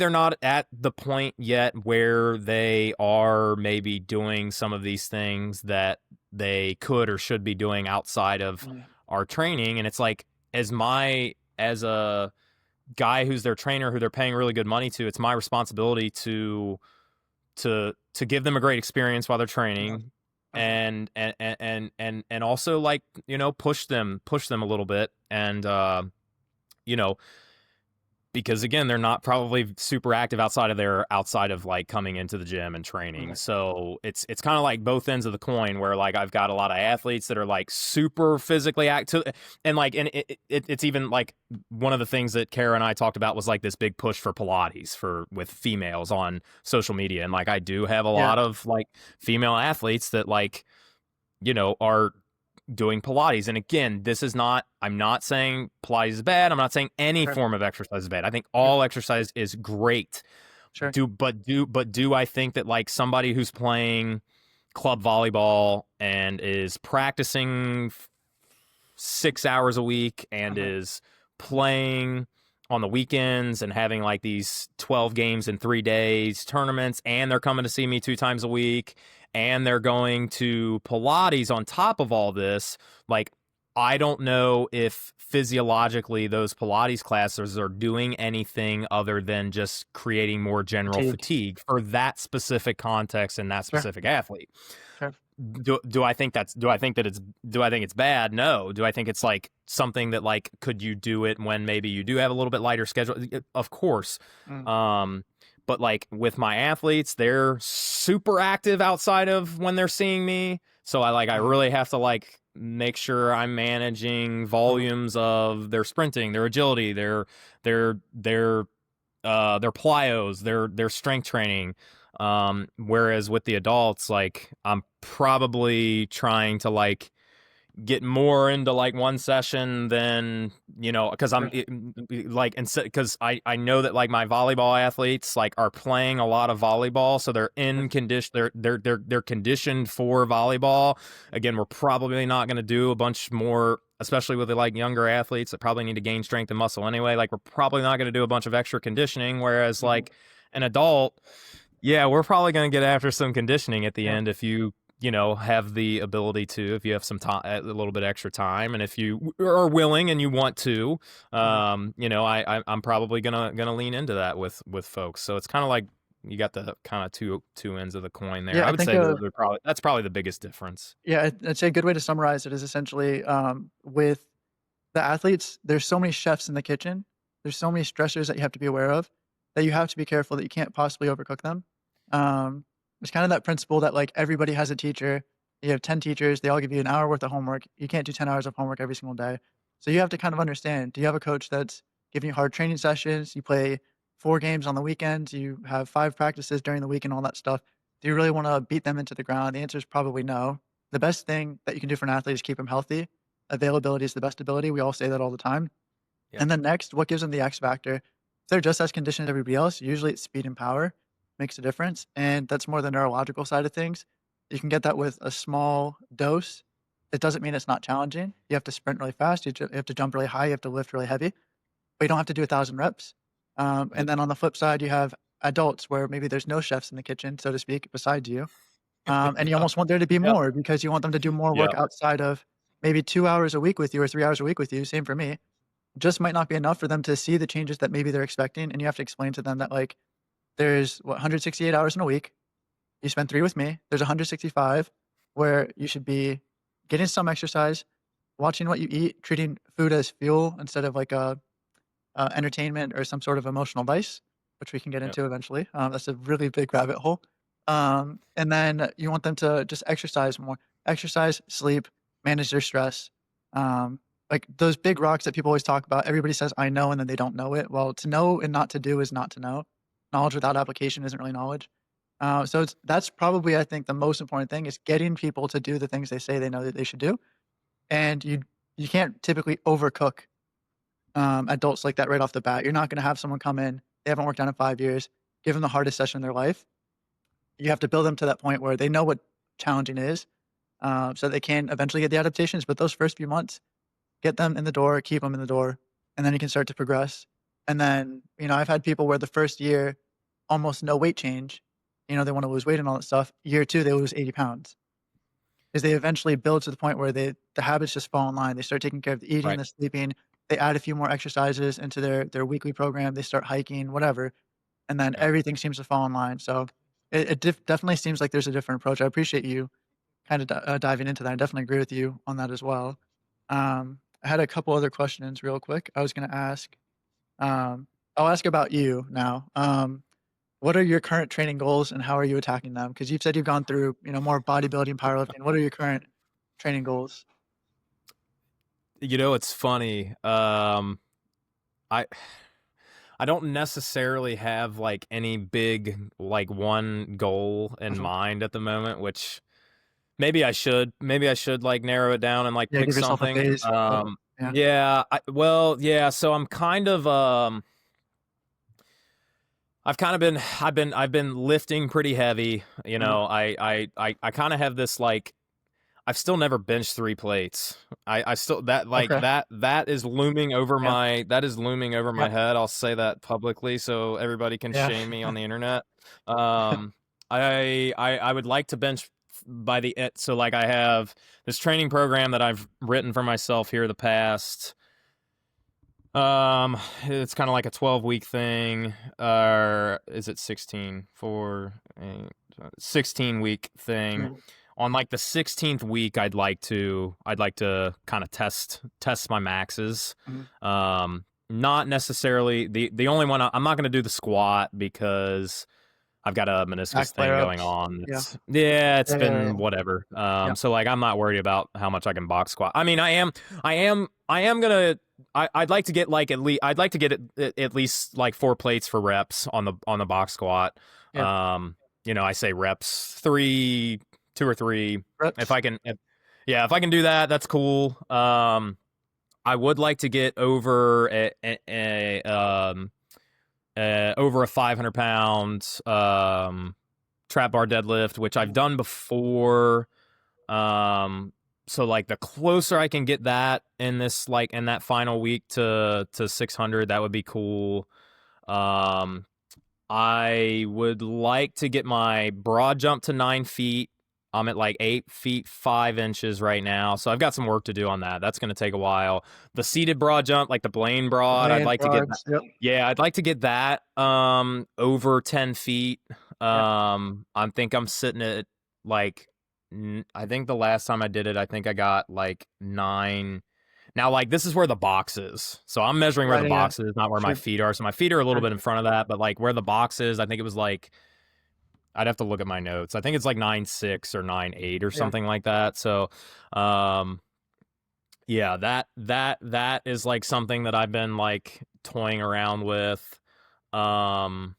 not at the point yet where they are maybe doing some of these things that they could or should be doing outside of Yeah. our training. And it's like, as a guy who's their trainer, who they're paying really good money to, it's my responsibility to give them a great experience while they're Yeah. training, Okay. and also, like, push them a little bit. And you know because again, they're not probably super active outside of like coming into the gym and training. Right. So it's kind of like both ends of the coin, where like I've got a lot of athletes that are like super physically active, and like, and it's even like one of the things that Kara and I talked about was like this big push for Pilates with females on social media. And like, I do have a Yeah. lot of like female athletes that like, are doing Pilates. And again, I'm not saying Pilates is bad. I'm not saying any Sure. form of exercise is bad. I think Okay. all exercise is great. Sure. Do I think that like somebody who's playing club volleyball and is practicing 6 hours a week and Uh-huh. is playing on the weekends and having like these 12 games in 3 days tournaments, and they're coming to see me 2 times a week, and they're going to Pilates on top of all this, like, I don't know if physiologically those Pilates classes are doing anything other than just creating more general Fatigue. fatigue for that specific context and that Sure. specific athlete. Sure. Do I think it's bad? No. Do I think it's like something that like, could you do it when maybe you do have a little bit lighter schedule? Of course. Mm. Um, but like with my athletes, they're super active outside of when they're seeing me. So I Uh-huh. really have to like make sure I'm managing Uh-huh. volumes of their sprinting, their agility, their plyos, their strength training. Whereas with the adults, like, I'm probably trying to like get more into like one session than, because Sure. like, and because I know that like my volleyball athletes like are playing a lot of volleyball, so they're Sure. in condition, they're conditioned for volleyball. Again, we're probably not going to do a bunch more, especially with the like younger athletes that probably need to gain strength and muscle anyway. Like, we're probably not going to do a bunch of extra conditioning, whereas Mhm. like an adult, yeah, we're probably going to get after some conditioning at the Yeah. end, if you have the ability to, if you have some time, a little bit extra time, and if you are willing and you want to. Uh-huh. I'm probably gonna lean into that with folks. So it's kind of like you got the kind of two ends of the coin there. Yeah, I I would think, say that's probably the biggest difference. yeah, I'd say a good way to summarize it is essentially, with the athletes, there's so many chefs in the kitchen, there's so many stressors that you have to be aware of, that you have to be careful that you can't possibly overcook them. It's kind of that principle that, like, everybody has a teacher. You have 10 teachers, they all give you an hour worth of homework. You can't do 10 hours of homework every single day. So you have to kind of understand, do you have a coach that's giving you hard training sessions? You play 4 games on the weekends, you have 5 practices during the week and all that stuff. Do you really wanna beat them into the ground? The answer is probably no. The best thing that you can do for an athlete is keep them healthy. Availability is the best ability. We all say that all the time. Yep. And then next, what gives them the X factor? If they're just as conditioned as everybody else, usually it's speed and power makes a difference. And that's more the neurological side of things. You can get that with a small dose. It doesn't mean it's not challenging. You have to sprint really fast. You have to jump really high. You have to lift really heavy, but you don't have to do 1,000 reps. And Yep. then on the flip side, you have adults where maybe there's no chefs in the kitchen, so to speak, besides you. And you Yep. almost want there to be Yep. more because you want them to do more work Yep. outside of maybe 2 hours a week with you or 3 hours a week with you, same for me. Just might not be enough for them to see the changes that maybe they're expecting, and you have to explain to them that, like, there's, what, 168 hours in a week. You spend 3 with me. There's 165 where you should be getting some exercise, watching what you eat, treating food as fuel instead of like a entertainment or some sort of emotional vice, which we can get Yep. into eventually. That's a really big rabbit hole. And then you want them to just exercise more. exercise, sleep, manage their stress. Like those big rocks that people always talk about, everybody says, I know, and then they don't know it. Well, to know and not to do is not to know. Knowledge without application isn't really knowledge. That's probably, I think, the most important thing is getting people to do the things they say they know that they should do. And you can't typically overcook adults like that right off the bat. You're not going to have someone come in, they haven't worked out in 5 years, give them the hardest session in their life. You have to build them to that point where they know what challenging is, so they can eventually get the adaptations. But those first few months, get them in the door, keep them in the door, and then you can start to progress. And then, I've had people where the first year, almost no weight change. They want to lose weight and all that stuff. Year two, they lose 80 pounds. Is they eventually build to the point where the habits just fall in line. They start taking care of the eating, Right. the sleeping. They add a few more exercises into their weekly program. They start hiking, whatever, and then Yeah. everything seems to fall in line. So it definitely seems like there's a different approach. I appreciate you kind of diving into that. I definitely agree with you on that as well. I had a couple other questions real quick. I was going to ask. Um, I'll ask about you now. What are your current training goals and how are you attacking them? Because you've said you've gone through, more bodybuilding, powerlifting. What are your current training goals? It's funny. I I don't necessarily have like any big like one goal in Mhm. mind at the moment, which maybe I should. Maybe I should like narrow it down and like Yeah, pick give yourself a something. phase. Yeah. Yeah, well, yeah, so I'm kind of I've been lifting pretty heavy. Mhm. I kind of have this like I've still never benched 3 plates. I still that like Okay. that is looming over Yeah. my Yeah. head. I'll say that publicly so everybody can Yeah. shame me on the internet. Um, I would like to bench by so like I have this training program that I've written for myself here the past it's kind of like a 12-week thing, or is it 16? 16-week thing. Mhm. On like the 16th week, I'd like to kind of test my maxes. Mhm. Not necessarily the only one I'm not going to do the squat because I've got a meniscus Back thing flare going ups. on. Yeah. It's Yeah, yeah, yeah, been whatever. yeah. So like I'm not worried about how much I can box squat. I mean, I am gonna. I'd like to get like I'd like to get at least like 4 plates for reps on the box squat. Yeah. I say reps, 2 or 3. If Reps. I can, yeah, if I can do that, that's cool. I would like to get over a 500 pound trap bar deadlift, which I've Mhm. done before. So like the closer I can get that in this like in that final week to 600, that would be cool. Um, I would like to get my broad jump to 9 feet. I'm at like 8 feet 5 inches right now, so I've got some work to do on that. That's going to take a while. The seated broad jump, like the Blaine The broad, I'd land like to get that. broads. Yep. Yeah, I'd like to get that over 10 feet. Yeah. I think I'm sitting at like I think the last time I did it, I think I got like 9. Now, like this is where the box is, so I'm measuring where the Right. Yeah. box is, not where my Sure. feet are. So my feet are a little Sure. bit in front of that, but like where the box is, I think it was like I'd have to look at my notes. I think it's like 9.6 or 9.8 or Yeah. something like that. So, um, yeah, that is like something that I've been like toying around with. Um,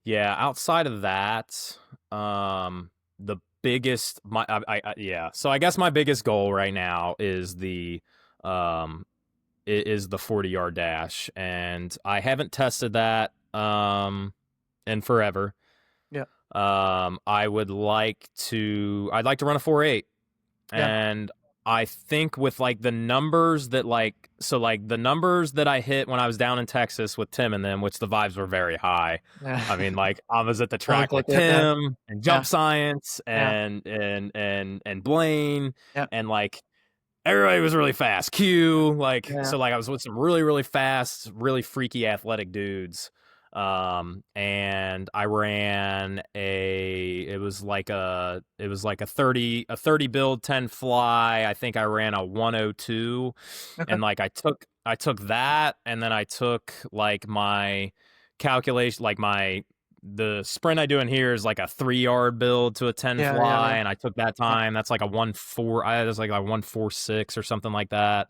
yeah, outside of that, the biggest yeah. So I guess my biggest goal right now um is the 40-yard dash, and I haven't tested that in forever. Yeah. I'd like to run a 4.8, Yeah. and I think with like the numbers that like the numbers that I hit when I was down in Texas with Tim and them, which the vibes were very high. Yeah. I mean, like I was at the That track looked like with it. Yeah. Tim and Yeah. Jump Science Yeah. and Blaine, Yeah. and like everybody was really fast. Q, like Yeah. so like I was with some really, really fast, really freaky athletic dudes. And I ran it was like a 30 build, 10 fly. I think I ran a 102, Okay. and like I took that, and then I took like my calculation, like my the sprint I do in here is like a 3 yard build to a 10 Yeah, yeah, fly, yeah, and I took that yeah. time. That's like a 1.4. I was like a 1.46 or something like that.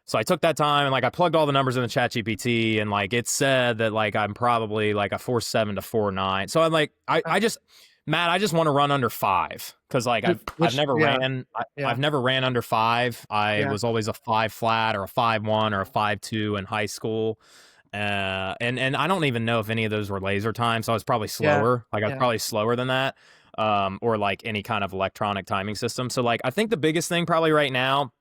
So I took that time and like I plugged all the numbers in the chat GPT, and like it said that like I'm probably like a 4.7 to 4.9. So I'm like, Okay. I just Matt, I just want to run under 5 because like I've Which never yeah, ran yeah, I've never ran under 5. I yeah, was always a 5 flat or a 5.1 or a 5.2 in high school. And I don't even know if any of those were laser time, so I was probably yeah, slower. Like I was yeah, probably slower than that, or like any kind of electronic timing system. So like I think the biggest thing probably right now,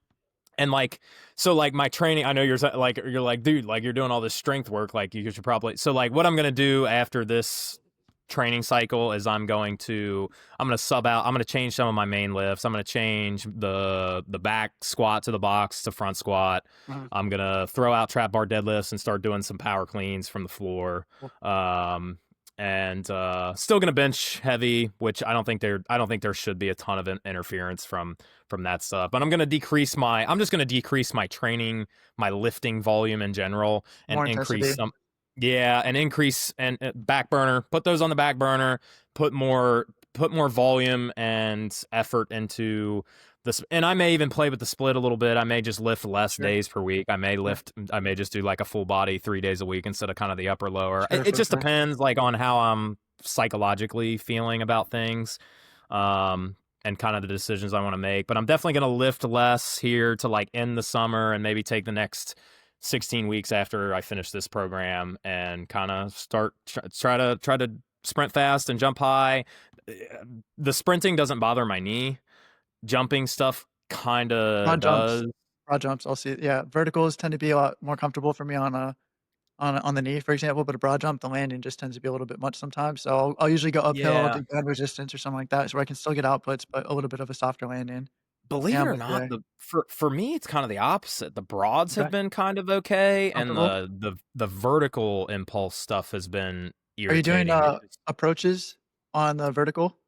and like so like my training, I know you're like dude, like you're doing all this strength work, like you should probably. So like what I'm gonna do after this training cycle is I'm gonna sub out. I'm gonna change some of my main lifts. I'm gonna change the back squat to the box to front squat. mhm, I'm gonna throw out trap bar deadlifts and start doing some power cleans from the floor. cool. Um, and still gonna bench heavy, which I don't think there should be a ton of interference from that stuff. But I'm just gonna decrease my training, my lifting volume in general, and More increase intensity. some. Yeah, and increase and back burner. Put those on the back burner. Put more volume and effort into this. And I may even play with the split a little bit. I may just lift less Sure, days per week. sure, I may just do like a full body 3 days a week instead of kind of the upper lower. sure, It sure, just sure. depends like on how I'm psychologically feeling about things. And kind of the decisions I want to make. But I'm definitely going to lift less here to like end the summer and maybe take the next 16 weeks after I finish this program and kind of try to sprint fast and jump high. The sprinting doesn't bother my knee. Jumping stuff kind of Broad jumps, does. broad jumps, I'll see yeah, verticals tend to be a lot more comfortable for me on the knee, for example, but a broad jump, the landing just tends to be a little bit much sometimes, so I'll usually go uphill Yeah. to bad resistance or something like that, so I can still get outputs, but a little bit of a softer landing. Believe Yeah, it or but not, yeah. the for me it's kind of the opposite. The broads have Okay. been kind of okay, and Comfortable. the vertical impulse stuff has been Are you doing, irritating. approaches on the vertical?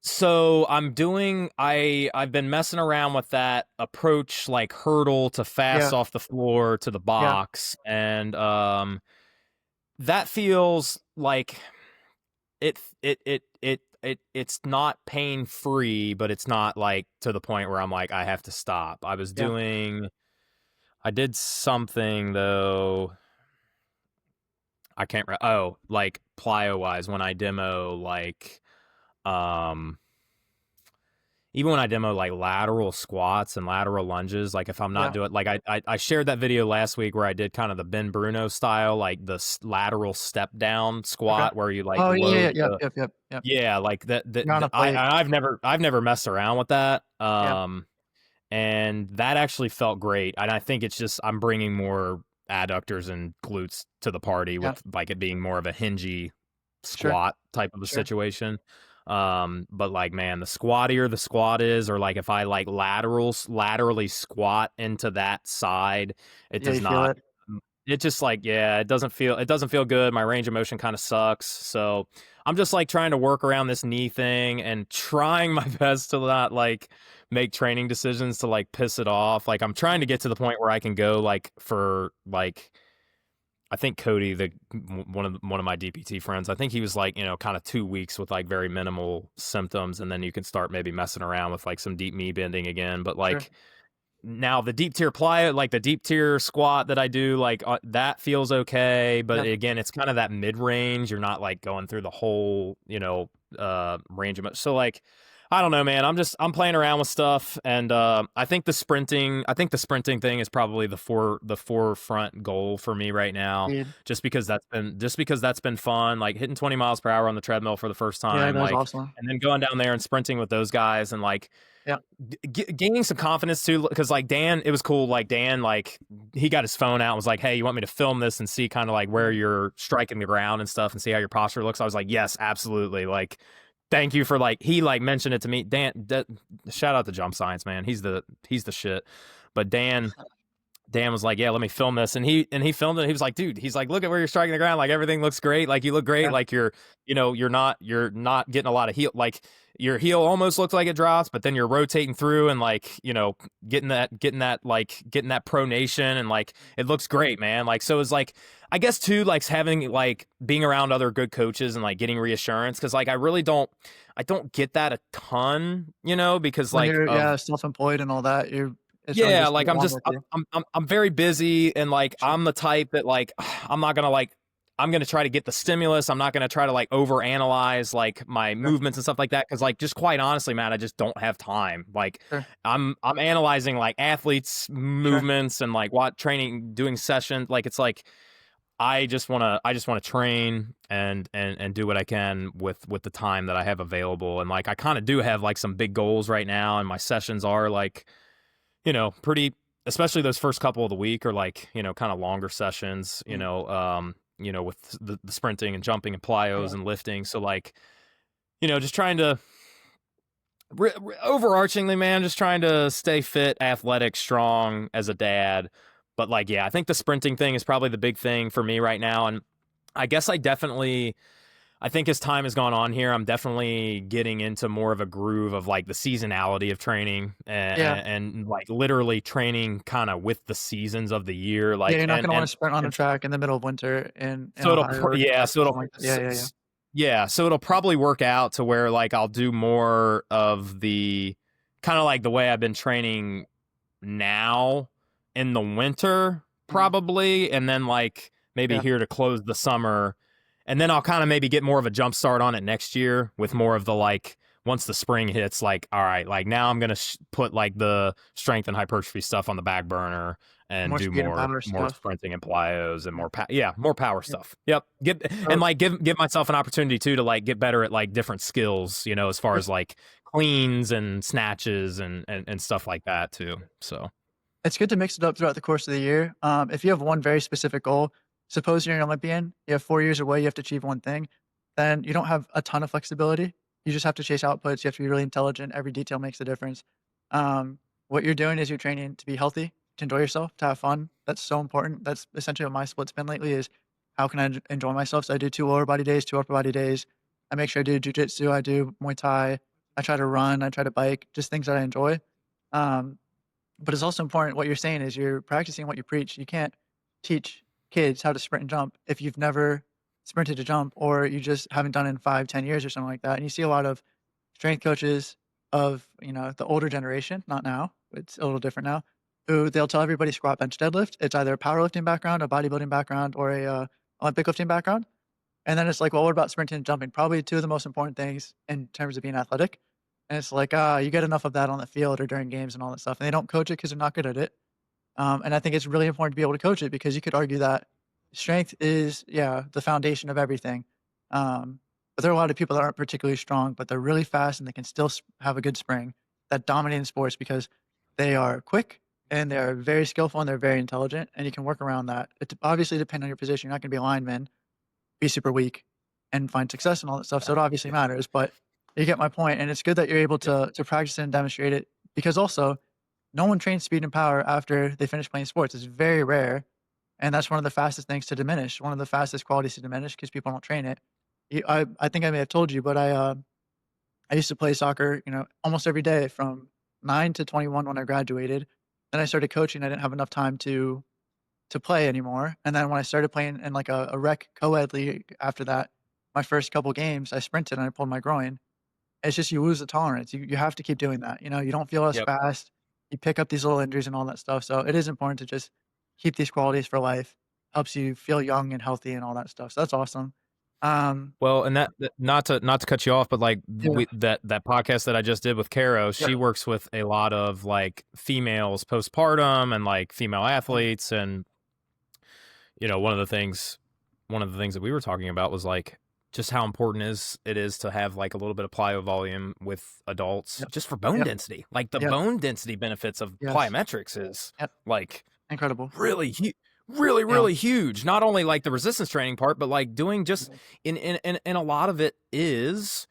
So I've been messing around with that approach, like hurdle to fast Yeah, off the floor to the yeah, box, and that feels like it's not pain free, but it's not like to the point where I'm like I have to stop. yeah, I did something though. I can't oh, like plyo wise when I demo like um even when I demo like lateral squats and lateral lunges, like if I'm not yeah, doing like I shared that video last week where I did kind of the Ben Bruno style, like the lateral step down okay. squat where you like Oh, yeah, yeah, yeah, load yep, the. yep, yep, yep. Yeah, like You're on a plate. I've never messed around with that. Yeah, And that actually felt great. And I think it's just I'm bringing more adductors and glutes to the party yeah, with like it being more of a hingy sure, squat type of a sure. situation. But like man, the squattier the squat is, or like if I like laterally squat into that side, it Yeah, does you feel not. it? It just like yeah, it doesn't feel good. My range of motion kind of sucks. So I'm just like trying to work around this knee thing and trying my best to not like make training decisions to like piss it off. Like I'm trying to Mhm, get to the point where I can go like for like I think Cody, one of my DPT friends, I think he was like, you know, kind of 2 weeks with like very minimal symptoms, and then you can start maybe messing around with like some deep knee bending again. But sure, like now the deep tier plyo, like the deep tier squat that I do, like that feels okay. But yeah, again, it's kind of that mid range. You're not like going through the whole, you know, range of so like I don't know, man. I'm playing around with stuff, and I think the sprinting thing is probably the forefront goal for me right now, indeed. just because that's been fun, like hitting 20 miles per hour on the treadmill for the first Yeah, time, that was like, awesome. and then going down there and sprinting with those guys, and like Yeah, gaining some confidence too, because like Dan, it was cool. Like Dan, like he got his phone out and was like, "Hey, you want me to film this and see kind of like where mhm, you're striking the ground and stuff, and see how your posture looks?" I was like, "Yes, absolutely." Like, thank you for like he like mentioned it to me. Dan, shout out to Jump Science, man. He's the shit. But Dan Dan was like, "Yeah, let me film this," and he filmed it. He was like, "Dude," he's like, "Look at where you're striking the ground. Like everything looks great. Like you look great. Yeah, Like you're not getting a lot of heel. Like your heel almost looks like it drops, but then you're rotating through and like getting that pronation and like it looks great, man. Like so it's like I guess too like having like being around other good coaches and like getting reassurance because like I don't get that a ton, because when like you're of self-employed and all that, it's really yeah, just like I'm along just with you. I'm very busy and like Sure, I'm the type that like I'm gonna try to get the stimulus. I'm not gonna try to like overanalyze like my sure, movements and stuff like that because like just quite honestly, man, I just don't have time. Like sure, I'm analyzing like athletes' sure. movements and like what training doing sessions. Like it's like I just wanna train and do what I can with the time that I have available. And like I kind of do have like some big goals right now, and my sessions are like pretty, especially those first couple of the week are like, kind of longer sessions, Mm, with the sprinting and jumping and plyos yeah. and lifting. So like, just trying to overarchingly, man, just trying to stay fit, athletic, strong as a dad. But like, yeah, I think the sprinting thing is probably the big thing for me right now. And I guess I think as time has gone on here, I'm definitely getting into more of a groove of like the seasonality of training Yeah. and like literally training kind of with the seasons of the year. Yeah, Like, you're not gonna wanna sprint on a and track in the middle of winter in so Ohio or yeah, Kentucky so or something like that. Yeah, yeah, yeah. so it'll probably work out to where like I'll do more of the kind of like the way I've been training now in the winter, Mhm. probably, and then like maybe Yeah. here to close the summer. And then I'll kind of maybe get more of a jump start on it next year with more of the like once the spring hits, like, all right, like now I'm gonna put like the strength and hypertrophy stuff on the back burner and More do speed and more power more stuff. sprinting and plyos and Yeah, more power yeah. stuff. Yep. And So like give myself an opportunity too to like get better at like different skills, as far as like cleans and snatches and stuff like that too. So it's good to mix it up throughout the course of the year. If you have one very specific goal, suppose you're an Olympian, you have 4 years away, you have to achieve one thing, then you don't have a ton of flexibility. You just have to chase outputs. You have to be really intelligent. Every detail makes a difference. What you're doing is you're training to be healthy, to enjoy yourself, to have fun. That's so important. That's essentially what my split's been lately is how can I enjoy myself? So I do 2 lower body days, 2 upper body days. I make sure I do jujitsu, I do Muay Thai. I try to run, I try to bike, just things that I enjoy. Um, but it's also important what you're saying is you're practicing what you preach. You can't teach kids how to sprint and jump if you've never sprinted to jump or you just haven't done it in 5, 10 years or something like that. And you see a lot of strength coaches of, the older generation, not now, it's a little different now, who they'll tell everybody squat, bench, deadlift. It's either a powerlifting background, a bodybuilding background, or a Olympic lifting background. And then it's like, well, what about sprinting and jumping? Probably two of the most important things in terms of being athletic. And it's like, you get enough of that on the field or during games and all that stuff. And they don't coach it because they're not good at it. And I think it's really important to be able to coach it because you could argue that strength is, yeah, the foundation of everything. But there are a lot of people that aren't particularly strong, but they're really fast and they can still have a good spring that dominate in sports because they are quick and they're very skillful and they're very intelligent. And you can work around that. It obviously depends on your position. You're not going to be a lineman be super weak and find success and all that stuff. So it obviously matters, but you get my point, and it's good that you're able yep. to practice it and demonstrate it because also no one trains speed and power after they finish playing sports. It's very rare, and that's one of the fastest things to diminish. One of the fastest qualities to diminish because people don't train it. I think I may have told you, but I used to play soccer, almost every day from 9 to 21 when I graduated. Then I started coaching. I didn't have enough time to play anymore. And then when I started playing in like a rec co-ed league after that, my first couple games, I sprinted and I pulled my groin. It's just you lose the tolerance. You have to keep doing that. You don't feel as Yep. fast. You pick up these little injuries and all that stuff. So it is important to just keep these qualities for life. Helps you feel young and healthy and all that stuff. So that's awesome. Um, Well, and not to cut you off, but like yeah, that podcast that I just did with Caro, yeah, she works with a lot of like females postpartum and like female mm, athletes, and one of the things that we were talking about was like just how important it is to have like a little bit of plyo volume with adults yep, just for bone yep, density. Like the yep, bone density benefits of yes, plyometrics is yep, like incredible. really really Yeah, really huge. Not only like the resistance training part, but like doing just mhm, in a lot of it is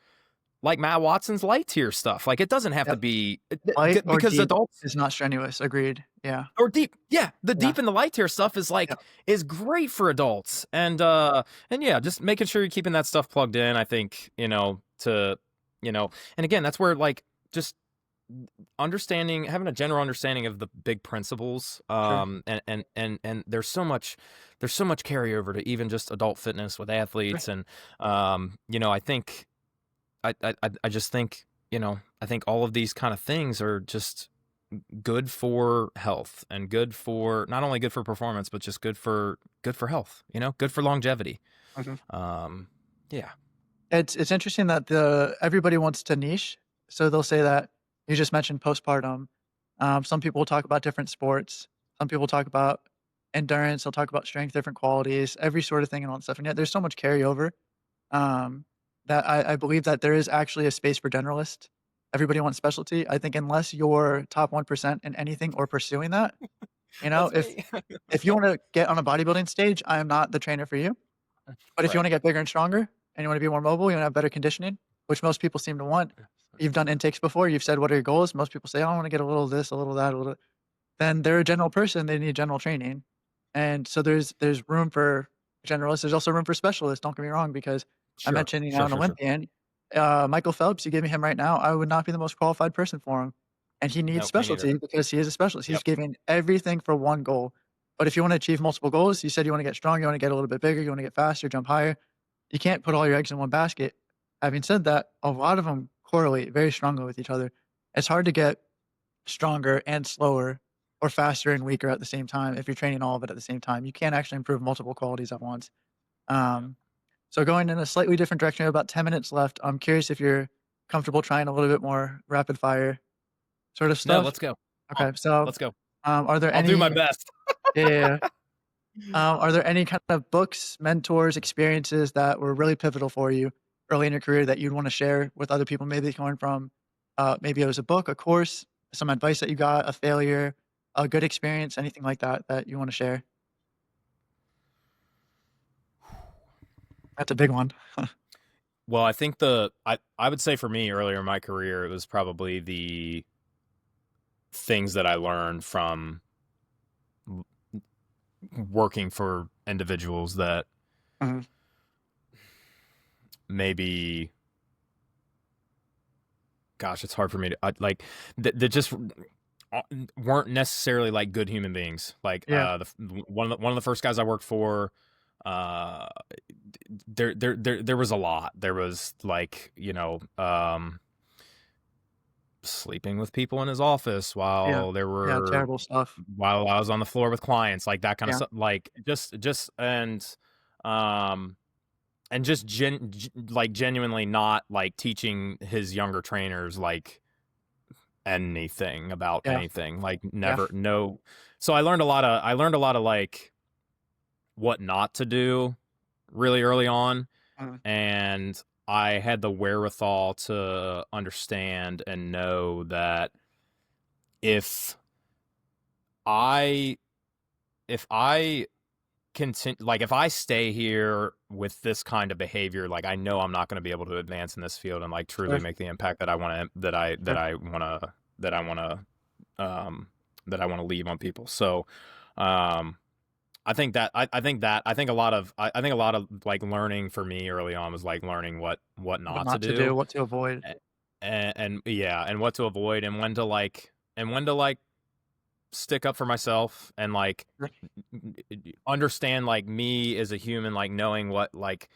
like Matt Watson's light tier stuff. Like, it doesn't have to Yep. be Light or because deep adults is not strenuous, agreed. Yeah. or deep. Yeah, the Yeah. deep and the light tier stuff is Yep. like is great for adults. And yeah, just making sure you're keeping that stuff plugged in, I think, to and again, that's where like just understanding having a general understanding of the big principles Sure. and there's so much carryover to even just adult fitness with Sure. athletes and I think I just think I think all of these kind of things are just good for health and good for not only good for performance but just good for health, good for longevity. Mhm. um yeah. It's interesting that the everybody wants to niche, so they'll say that you just mentioned postpartum. Some people will talk about different sports. Some people talk about endurance. They'll talk about strength, different qualities, every sort of thing and all that stuff. And yet there's so much carryover um, that I believe that there is actually a space for generalists. Everybody wants specialty. I think unless you're top 1% in anything or pursuing that, That's if me. if you want to get on a bodybuilding stage, I am not the trainer for you. But if you Right. wanna get bigger and stronger, and you wanna be more mobile, you wanna have better conditioning, which most people seem to want. You've done intakes before, you've said, "What are your goals?" Most people say, "Oh, I wanna get a little of this, a little of that, a little." Then they're a general person, they need general training. And so there's room for generalists, there's also room for specialists, don't get me wrong, because I Sure, mentioned, sure, an sure, sure. Olympian, Michael Phelps, you give me him right now, I would not be the most qualified person for him. And he needs Nope, me neither. specialty because he is a specialist. He's Yep. giving everything for one goal. But if you wanna achieve multiple goals, you said you wanna get strong, you wanna get a little bit bigger, you wanna get faster, jump higher, you can't put all your eggs in one basket. Having said that, a lot of them correlate very strongly with each other. It's hard to get stronger and slower or faster and weaker at the same time if you're training all of it at the same time. You can't actually improve multiple qualities at once. Yeah. Um, so going in a slightly different direction, we have about 10 minutes left. I'm curious if you're comfortable trying a little bit more rapid fire sort of No, stuff. let's go. Come on, Okay, so let's go. are there I'll do my any best. yeah, yeah, yeah. Are there any kind of books, mentors, experiences that were really pivotal for you early in your career that you'd want to share with other people? Maybe coming from, maybe it was a book, a course, some advice that you got, a failure, a good experience, anything like that that you want to share? That's a big one. Well, I think I would say for me earlier in my career, it was probably the things that I learned from w working for individuals that Mhm. maybe gosh, it's hard for me to like, that just weren't necessarily, like, good human beings. Like, Yeah, one of the first guys I worked for, uh, there was a lot. There was, like, sleeping with people in his office yeah, while yeah. Terrible stuff. while I was on the floor with clients, like, that kinda Yeah, stuff, like, just um, and just like, genuinely not, like, teaching his younger trainers, like, anything about yeah, anything, like, yeah. never no so I learned a lot of, like, what not to do really early on, Mhm. and I had the wherewithal to understand and know that if I if I continue like, if I stay here with this kind of behavior, like, I know I'm not gonna be able to advance in this field and, like, truly Sure, make the impact that I wanna sure. that I wanna, um, that I wanna leave on people. So, um, I think a lot of, like, learning for me early on was, like, learning what What not to not to do, do, what to avoid. a and yeah, and what to avoid and when to, like, stick up for myself and, like, Sure, understand, like, me as a human, like, knowing what, like,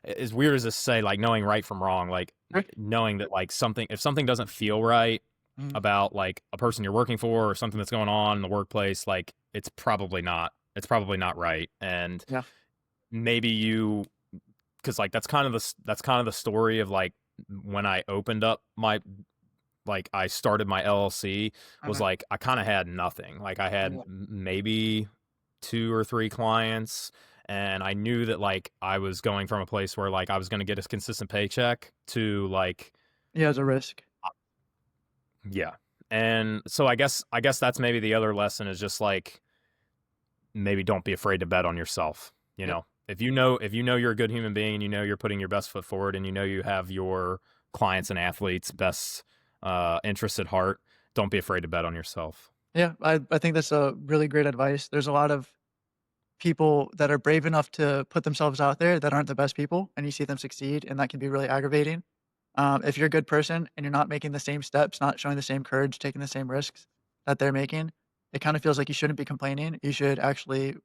as weird as this say, like, knowing right from wrong, like, sure. knowing that, like, something if something doesn't feel right Mhm. about, like, a person you're working for or something that's going on in the workplace, like, it's probably not right, and Yeah, maybe you because like, that's kind of the story of, like, when I opened up my like, I started my LLC was, mhm. like, I kinda had nothing, like, I had Yeah, maybe 2 or 3 clients, and I knew that, like, I was going from a place where, like, I was gonna get a consistent paycheck to, like yeah, it's a risk. yeah, and so I guess that's maybe the other lesson is just, like, maybe don't be afraid to bet on yourself, you Yep, know? If you know you're a good human being and you know you're putting your best foot forward and you know you have your clients and athletes' best interests at heart, don't be afraid to bet on yourself. Yeah, I think that's a really great advice. There's a lot of people that are brave enough to put themselves out there that aren't the best people, and you see them succeed, and that can be really aggravating. If you're a good person and you're not making the same steps, not showing the same courage, taking the same risks that they're making, it kind of feels like you shouldn't be complaining. You should actually,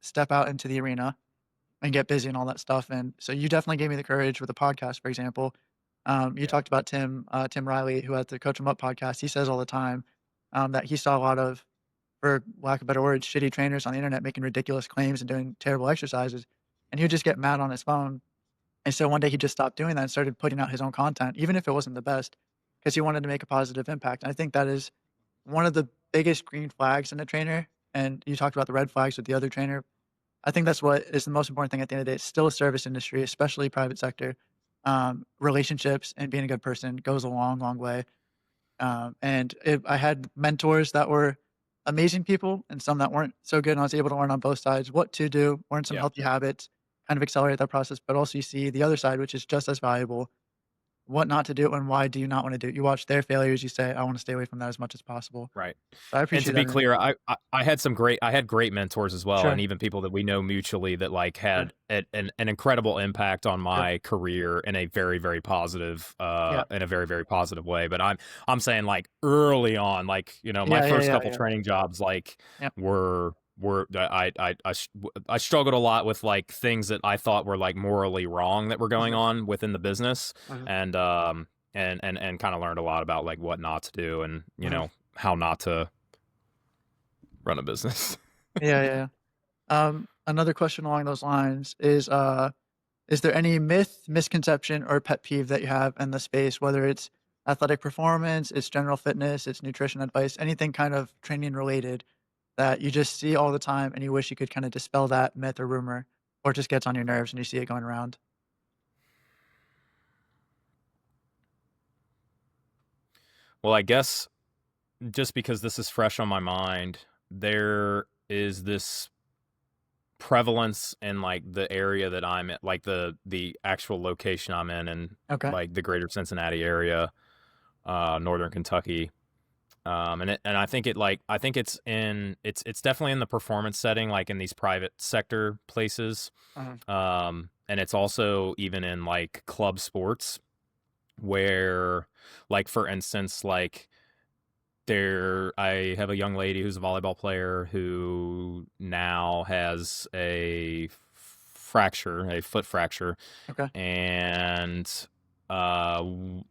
step out into the arena and get busy and all that stuff. And so you definitely gave me the courage with the podcast, for example. You Yeah. talked about Tim Riley, who had the Coach 'em Up podcast. He says all the time that he saw a lot of, for lack of better words, shitty trainers on the internet making ridiculous claims and doing terrible exercises, and he would just get mad on his phone. And so one day he just stopped doing that and started putting out his own content, even if it wasn't the best, because he wanted to make a positive impact. And I think that is one of the biggest green flags in a trainer. And you talked about the red flags with the other trainer. I think that's what is the most important thing at the end of the day. It's still a service industry, especially private sector. Relationships and being a good person goes a long, long way. I had mentors that were amazing people and some that weren't so good. And I was able to learn on both sides what to do, learn some Yeah. healthy habits, kind of accelerate that process. But also, you see the other side, which is just as valuable, what not to do and why do you not want to do it. You watch their failures, you say, I want to stay away from that as much as possible. Right. So I And to appreciate be that. clear, I had great mentors as well, and Sure, even people that we know mutually that like sure, had an incredible impact on sure. my career in a very, very positive Yeah. in a very, very positive way. But I'm saying like early on, like, my Yeah, yeah, first yeah, couple yeah. training jobs like Yep. were I struggled a lot with like things that I thought were like morally wrong that were going Mhm, on within the business, mhm, and and kind of learned a lot about like what not to do, and mhm. how not to run a business. Yeah, yeah, yeah. Another question along those lines is there any myth, misconception, or pet peeve that you have in the space, whether it's athletic performance, it's general fitness, it's nutrition advice, anything kind of training related that you just see all the time and you wish you could kind of dispel that myth or rumor, or it just gets on your nerves and you see it going around? Well, I guess just because this is fresh on my mind, there is this prevalence in like the area that I'm at, like the actual location I'm in, and Okay. like the greater Cincinnati area, northern Kentucky. And I think I think it's definitely in the performance setting, like in these private sector places. Uh-huh. And it's also even in like club sports where, like, for instance, like I have a young lady who's a volleyball player who now has a foot fracture, Okay. and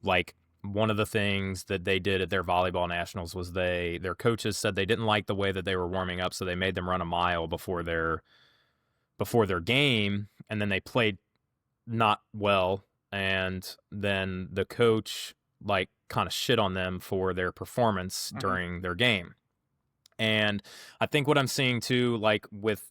like one of the things that they did at their volleyball nationals was their coaches said they didn't like the way that they were warming up, so they made them run a mile before their game, and then they played not well, and then the coach like kind of shit on them for their performance Uh-huh. during their game. And I think what I'm seeing too, like with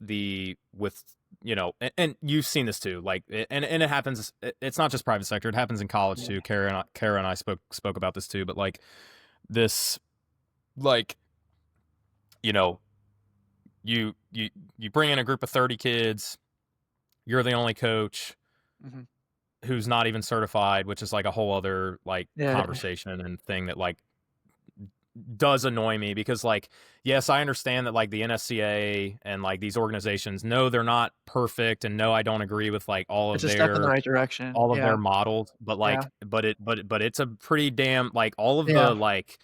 and you've seen this too, like and it happens. It's not just private sector; it happens in college Yeah. too. Kara and I spoke about this too, but like this, like, you know, you bring in a group of 30 kids, you're the only coach Mhm. who's not even certified, which is like a whole other like Yeah, yeah, conversation and thing that like does annoy me, because like, yes, I understand that like the NSCA and like these organizations, no, they're not perfect, and no, I don't agree with like it's a step in the right direction. all of Yeah, their models, but yeah, like but it's a pretty damn, like, all of yeah, the like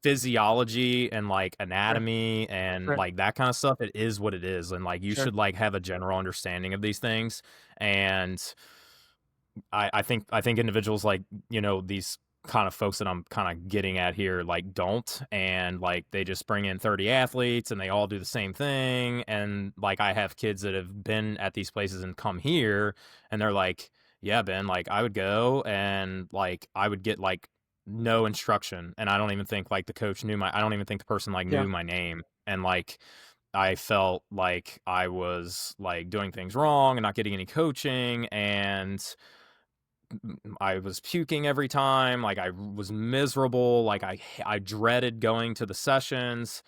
physiology and like sure, anatomy and sure, like that kind of stuff, it is what it is, and like you sure. should like have a general understanding of these things. And I think individuals like, these kind of folks that I'm kind of getting at here, like, don't, and like they just bring in 30 athletes and they all do the same thing. And like I have kids that have been at these places and come here, and they're like, yeah, Ben, like I would go and like I would get like no instruction, and I don't even think the person like Yeah, knew my name. And like I felt like I was like doing things wrong and not getting any coaching, and I was puking every time. Like I was miserable. Like I dreaded going to the sessions,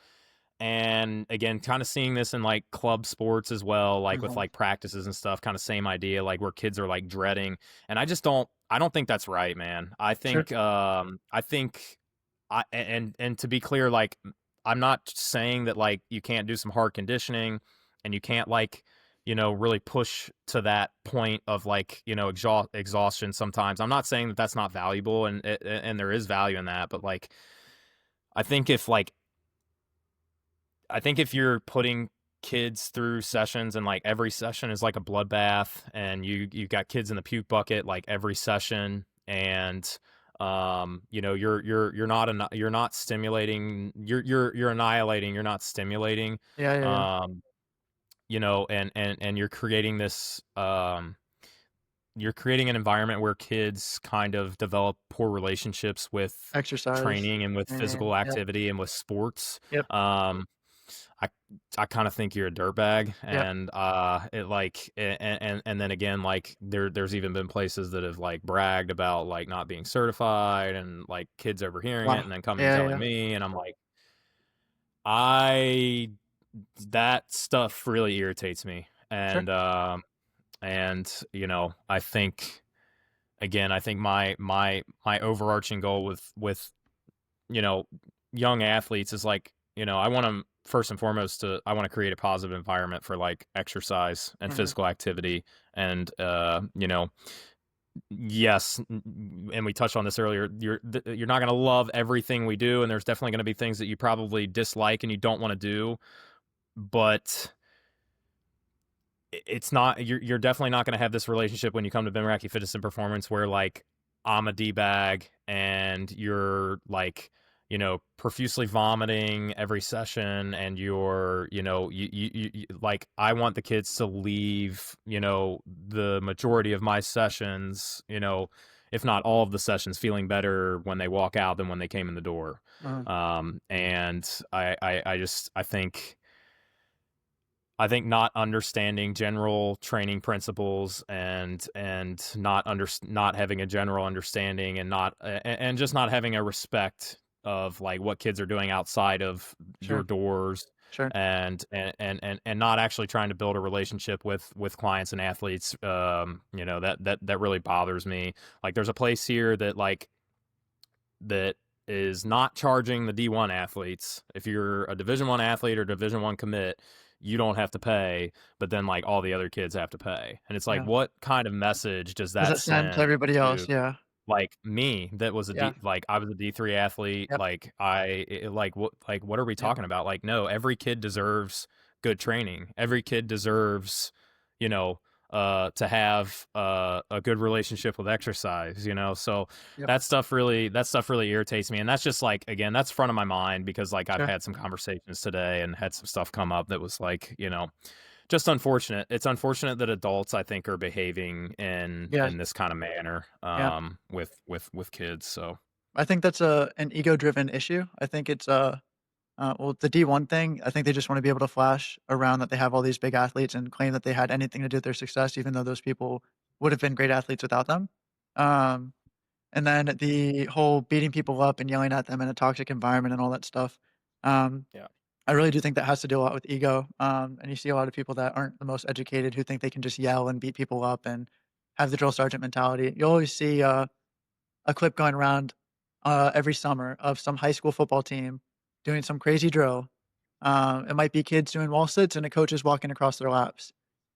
And again, kind of seeing this in like club sports as well, like with Mhm. like practices and stuff, kind of same idea, like where kids are like dreading. And I don't think that's right, man. Sure. I think and to be clear, like I'm not saying that like you can't do some hard conditioning and you can't like, really push to that point of like, exhaustion sometimes. I'm not saying that that's not valuable, and there is value in that, but like I think if like I think if you're putting kids through sessions and like every session is like a bloodbath and you've got kids in the puke bucket like every session, and you're not stimulating, you're annihilating, you're not stimulating, Yeah, yeah, yeah. um and you're creating an environment where kids kind of develop poor relationships with Exercise, training and with training. physical Yep, activity and with sports. yep, um I I kind of think you're a dirtbag, yep. and it like and then again, like there's even been places that have like bragged about like not being certified, and like kids overhearing it Wow. and then coming and Yeah, telling yeah. me, and I'm like, I that stuff really irritates me, Sure. and I think, again, I think my overarching goal with you know, young athletes is like, I want them first and foremost I want to create a positive environment for like exercise and Mhm. physical activity. And, yes. And we touched on this earlier. You're not going to love everything we do. And there's definitely going to be things that you probably dislike and you don't want to do, but it's not, you're definitely not going to have this relationship when you come to Racke Fitness and Performance where like I'm a D-bag and you're like, profusely vomiting every session, and you're, like, I want the kids to leave, the majority of my sessions, if not all of the sessions, feeling better when they walk out than when they came in the door. Mhm. And I think not understanding general training principles, and not having a general understanding, and just not having a respect of like what kids are doing outside of your Sure, doors, sure. and not actually trying to build a relationship with clients and athletes, that really bothers me. Like there's a place here that is not charging the D1 athletes. If you're a Division 1 athlete or Division 1 commit, you don't have to pay, but then like all the other kids have to pay. And it's like, Yeah. what kind of message does Does that that send to send everybody else? to Yeah, like me that was yeah. I was a D3 athlete, Yep, like what are we yep. talking about? Like, no, every kid deserves good training. Every kid deserves, you know, to have a good relationship with exercise, so Yep. that stuff really irritates me. And that's just like, again, that's front of my mind because like I've Sure. had some conversations today and had some stuff come up that was like, just unfortunate. It's unfortunate that adults, I think, are behaving Yeah, in this kind of manner, yeah. with kids. So I think that's an ego-driven issue. I think it's, well, the D1 thing, I think they just wanna be able to flash around that they have all these big athletes and claim that they had anything to do with their success, even though those people would have been great athletes without them. Um, and then the whole beating people up and yelling at them in a toxic environment and all that stuff. Um, yeah, I really do think that has to do a lot with ego. And you see a lot of people that aren't the most educated who think they can just yell and beat people up and have the drill sergeant mentality. You always see a clip going around every summer of some high school football team doing some crazy drill. It might be kids doing wall sits and a coach is walking across their laps,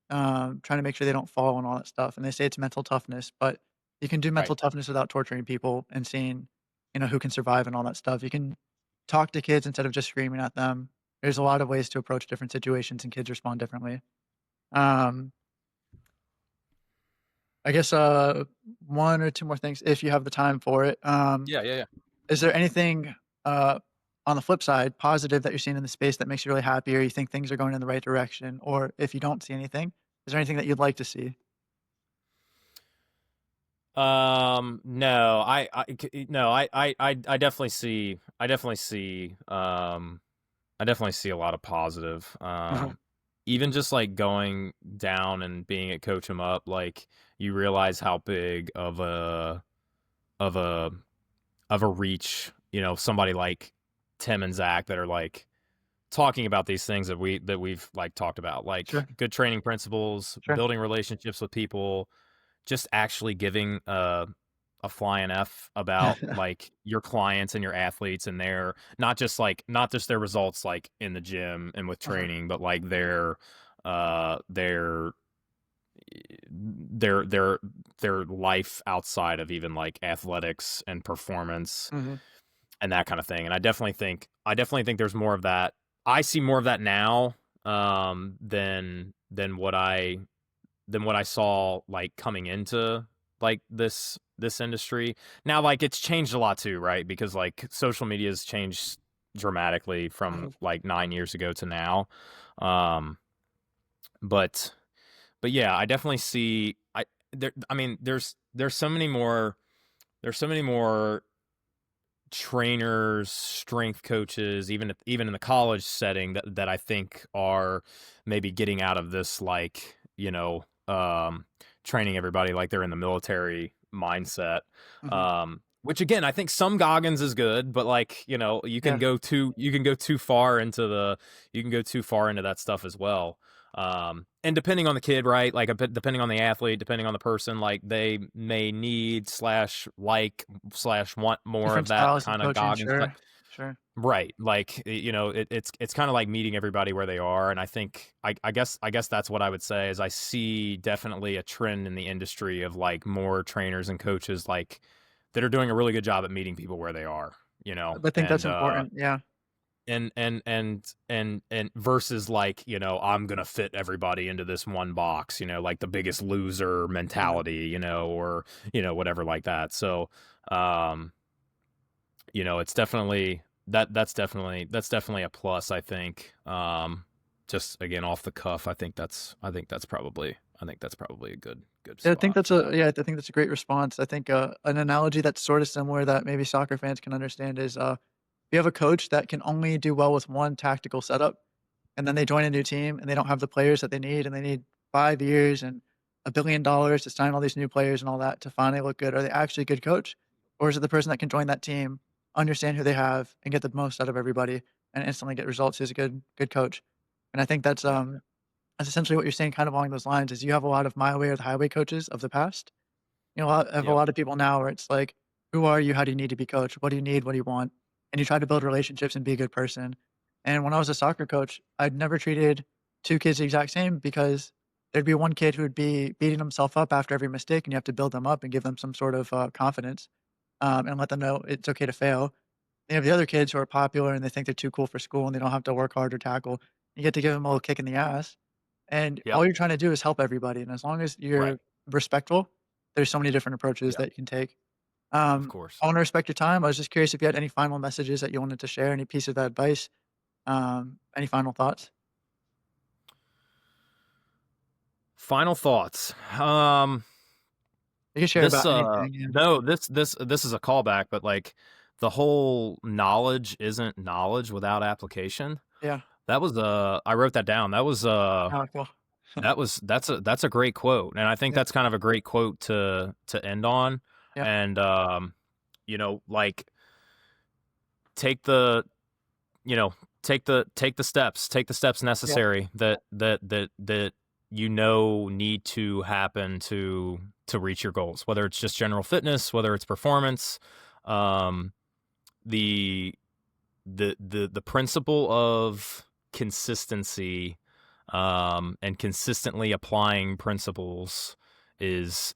trying to make sure they don't fall and all that stuff. And they say it's mental toughness, but you can do right. mental toughness without torturing people and seeing, who can survive and all that stuff. You can talk to kids instead of just screaming at them. There's a lot of ways to approach different situations and kids respond differently. Um, I guess, 1 or 2 more things if you have the time for it. Yeah, yeah, yeah. Is there anything, uh, on the flip side, positive that you're seeing in the space that makes you really happy or you think things are going in the right direction? Or if you don't see anything, is there anything that you'd like to see? No, no, I definitely see a lot of positive. Uh-huh. Even just like going down and being at Coach 'em Up, like you realize how big of a reach, somebody like Tim and Zach that are like talking about these things that we've like talked about, like Sure, good training principles, sure. building relationships with people, just actually giving a flying F about like your clients and your athletes and their not just their results like in the gym and with Uh-huh. training, but like their their their their life outside of even like athletics and performance Mhm. and that kind of thing. And I definitely think there's more of that. I see more of that now than what I saw like coming into like this industry. Now like it's changed a lot too, right? Because like social media has changed dramatically from Uh-huh. like 9 years ago to now. Um but but yeah, I definitely see I mean there's so many more trainers, strength coaches, even in the college setting that I think are maybe getting out of this like, training everybody like they're in the military mindset. Mhm. Which again, I think some Goggins is good, but like, Yeah. you can go too far into that stuff as well. And depending on the kid, right? Like a bit depending on the athlete, depending on the person, like they may need slash want more of Different that styles of kind of coaching, Goggins type. sure, sure. Right. Like, it's kind of like meeting everybody where they are. And I think, I guess that's what I would say is I see definitely a trend in the industry of like more trainers and coaches, like that are doing a really good job at meeting people where they are, I think that's and, important, yeah. and versus like, I'm going to fit everybody into this one box, like the biggest loser Uh-huh. mentality, or, whatever like that. So, um, it's definitely that's definitely a plus, I think. Just again off the cuff, I think that's probably a good Yeah, I think spot that's for that. I think that's a great response. I think, an analogy that's sort of similar that maybe soccer fans can understand is, you have a coach that can only do well with one tactical setup, and then they join a new team, and they don't have the players that they need, and they need 5 years and $1 billion to sign all these new players and all that to finally look good. Are they actually a good coach? Or is it the person that can join that team, understand who they have, and get the most out of everybody, and instantly get results who's a good coach? And I think Yeah. that's essentially what you're saying kind of along those lines is you have a lot of my way or the highway coaches of the past. You know, I have a Yep. lot of people now where it's like, "Who are you? How do you need to be coached? What do you need? What do you want?" And you try to build relationships and be a good person. And when I was a soccer coach, I'd never treated 2 kids the exact same because there'd be one kid who would be beating himself up after every mistake, and you have to build them up and give them some sort of, confidence, and let them know it's okay to fail. You have the other kids who are popular and they think they're too cool for school and they don't have to work hard or tackle. You get to give them a little kick in the ass, and Yep. all you're trying to do is help everybody, and as long as Right. you're respectful, there's so many different approaches Yep. that you can take. Of I course. wanna respect your time. I was just curious if you had any final messages that you wanted to share, any piece of advice, any final thoughts? Final thoughts. You can share This about anything, yeah. no, this is a callback, but like the whole knowledge isn't knowledge without application. Yeah. That was I wrote that down. Oh, cool. That's a great quote, and I think Yeah, that's kind of a great quote to end on. yeah, And like take the you know take the steps yeah, necessary that need to happen to reach your goals. Whether it's just general fitness, whether it's performance, um, the the principle of consistency and consistently applying principles is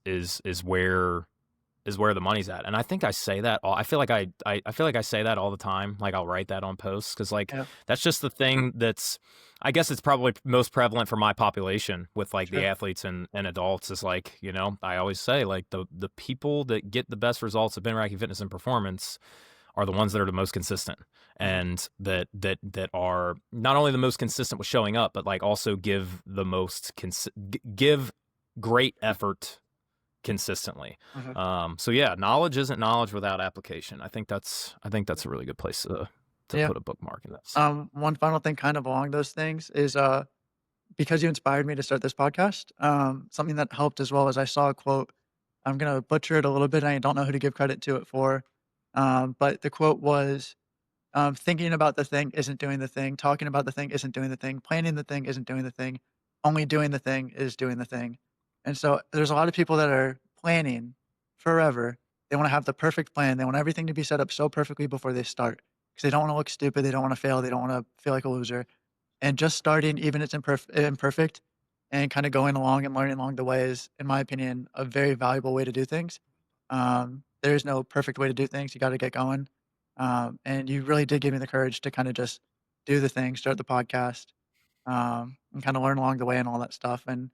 where the money's at. And I think I say that all I feel like I feel like I say that all the time. Like I'll write that on posts because like yeah, that's just the thing that's I guess it's probably most prevalent for my population with like the sure. athletes and adults is like, I always say like the people that get the best results of Ben Racke fitness and performance are the ones that are the most consistent Mhm, and that are not only the most consistent with showing up, but like also give the most give great effort consistently. mhm. So yeah, knowledge isn't knowledge without application. I think that's a really good place to Yeah. put a bookmark in this. One final thing kind of along those things is, because you inspired me to start this podcast, something that helped as well as I saw a quote. I'm gonna butcher it a little bit, I don't know who to give credit to it for, but the quote was, Thinking about the thing isn't doing the thing, talking about the thing isn't doing the thing, planning the thing isn't doing the thing, only doing the thing is doing the thing. And so there's a lot of people that are planning forever. They wanna have the perfect plan, they want everything to be set up so perfectly before they start, because they don't wanna look stupid, they don't wanna fail, they don't wanna feel like a loser. And just starting, even if it's imperfect, and kinda going along and learning along the way is, in my opinion, a very valuable way to do things. There is no perfect way to do things, you gotta get going. And you really did give me the courage to kinda just do the thing, start the podcast, and kinda learn along the way and all that stuff, and,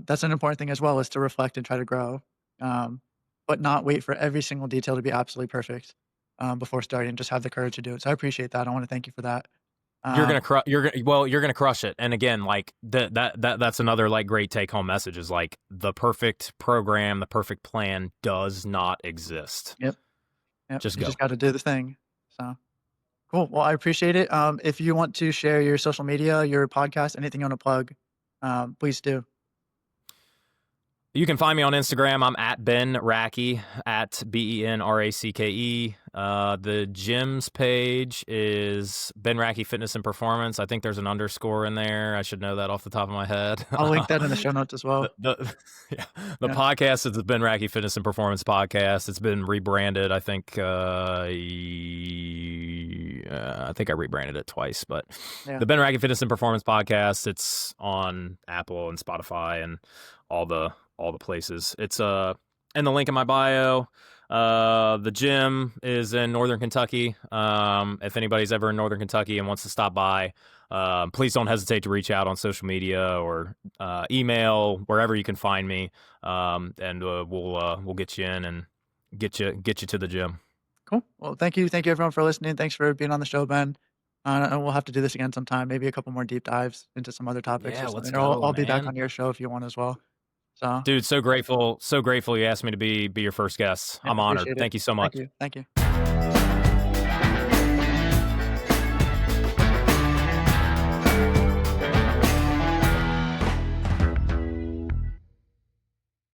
that's an important thing as well, is to reflect and try to grow, um, but not wait for every single detail to be absolutely perfect, before starting, just have the courage to do it, so I appreciate that, I wanna thank you for that. Um You're gonna crush it. And again, like that's another like great take home message is like the perfect program, the perfect plan does not exist. Yep, yep, Just you just go. gotta do the thing, so cool, well, I appreciate it, if you want to share your social media, your podcast, anything you wanna plug, please do. You can find me on Instagram. I'm at Ben Racke, at BenRacke. The gym's page is Ben Racke Fitness and Performance. I think there's an underscore in there. I should know that off the top of my head. I'll link that in the show notes as well. the yeah, the Yeah, podcast is the Ben Racke Fitness and Performance podcast. It's been rebranded. I think I rebranded it twice, but yeah, the Ben Racke Fitness and Performance podcast. It's on Apple and Spotify and all the places. It's in the link in my bio. The gym is in Northern Kentucky. If anybody's ever in Northern Kentucky and wants to stop by, please don't hesitate to reach out on social media or email, wherever you can find me, and we'll get you in and get you to the gym. cool. Well, thank you everyone for listening, thanks for being on the show, Ben, and we'll have to do this again sometime, maybe a couple more deep dives into some other topics Yeah, or let's something, or I'll go, I'll be back man. on your show if you want as well. So, Dude, so grateful you asked me to be your first guest. yeah, I'm honored. appreciate it. Thank you so Thank much. you, thank you.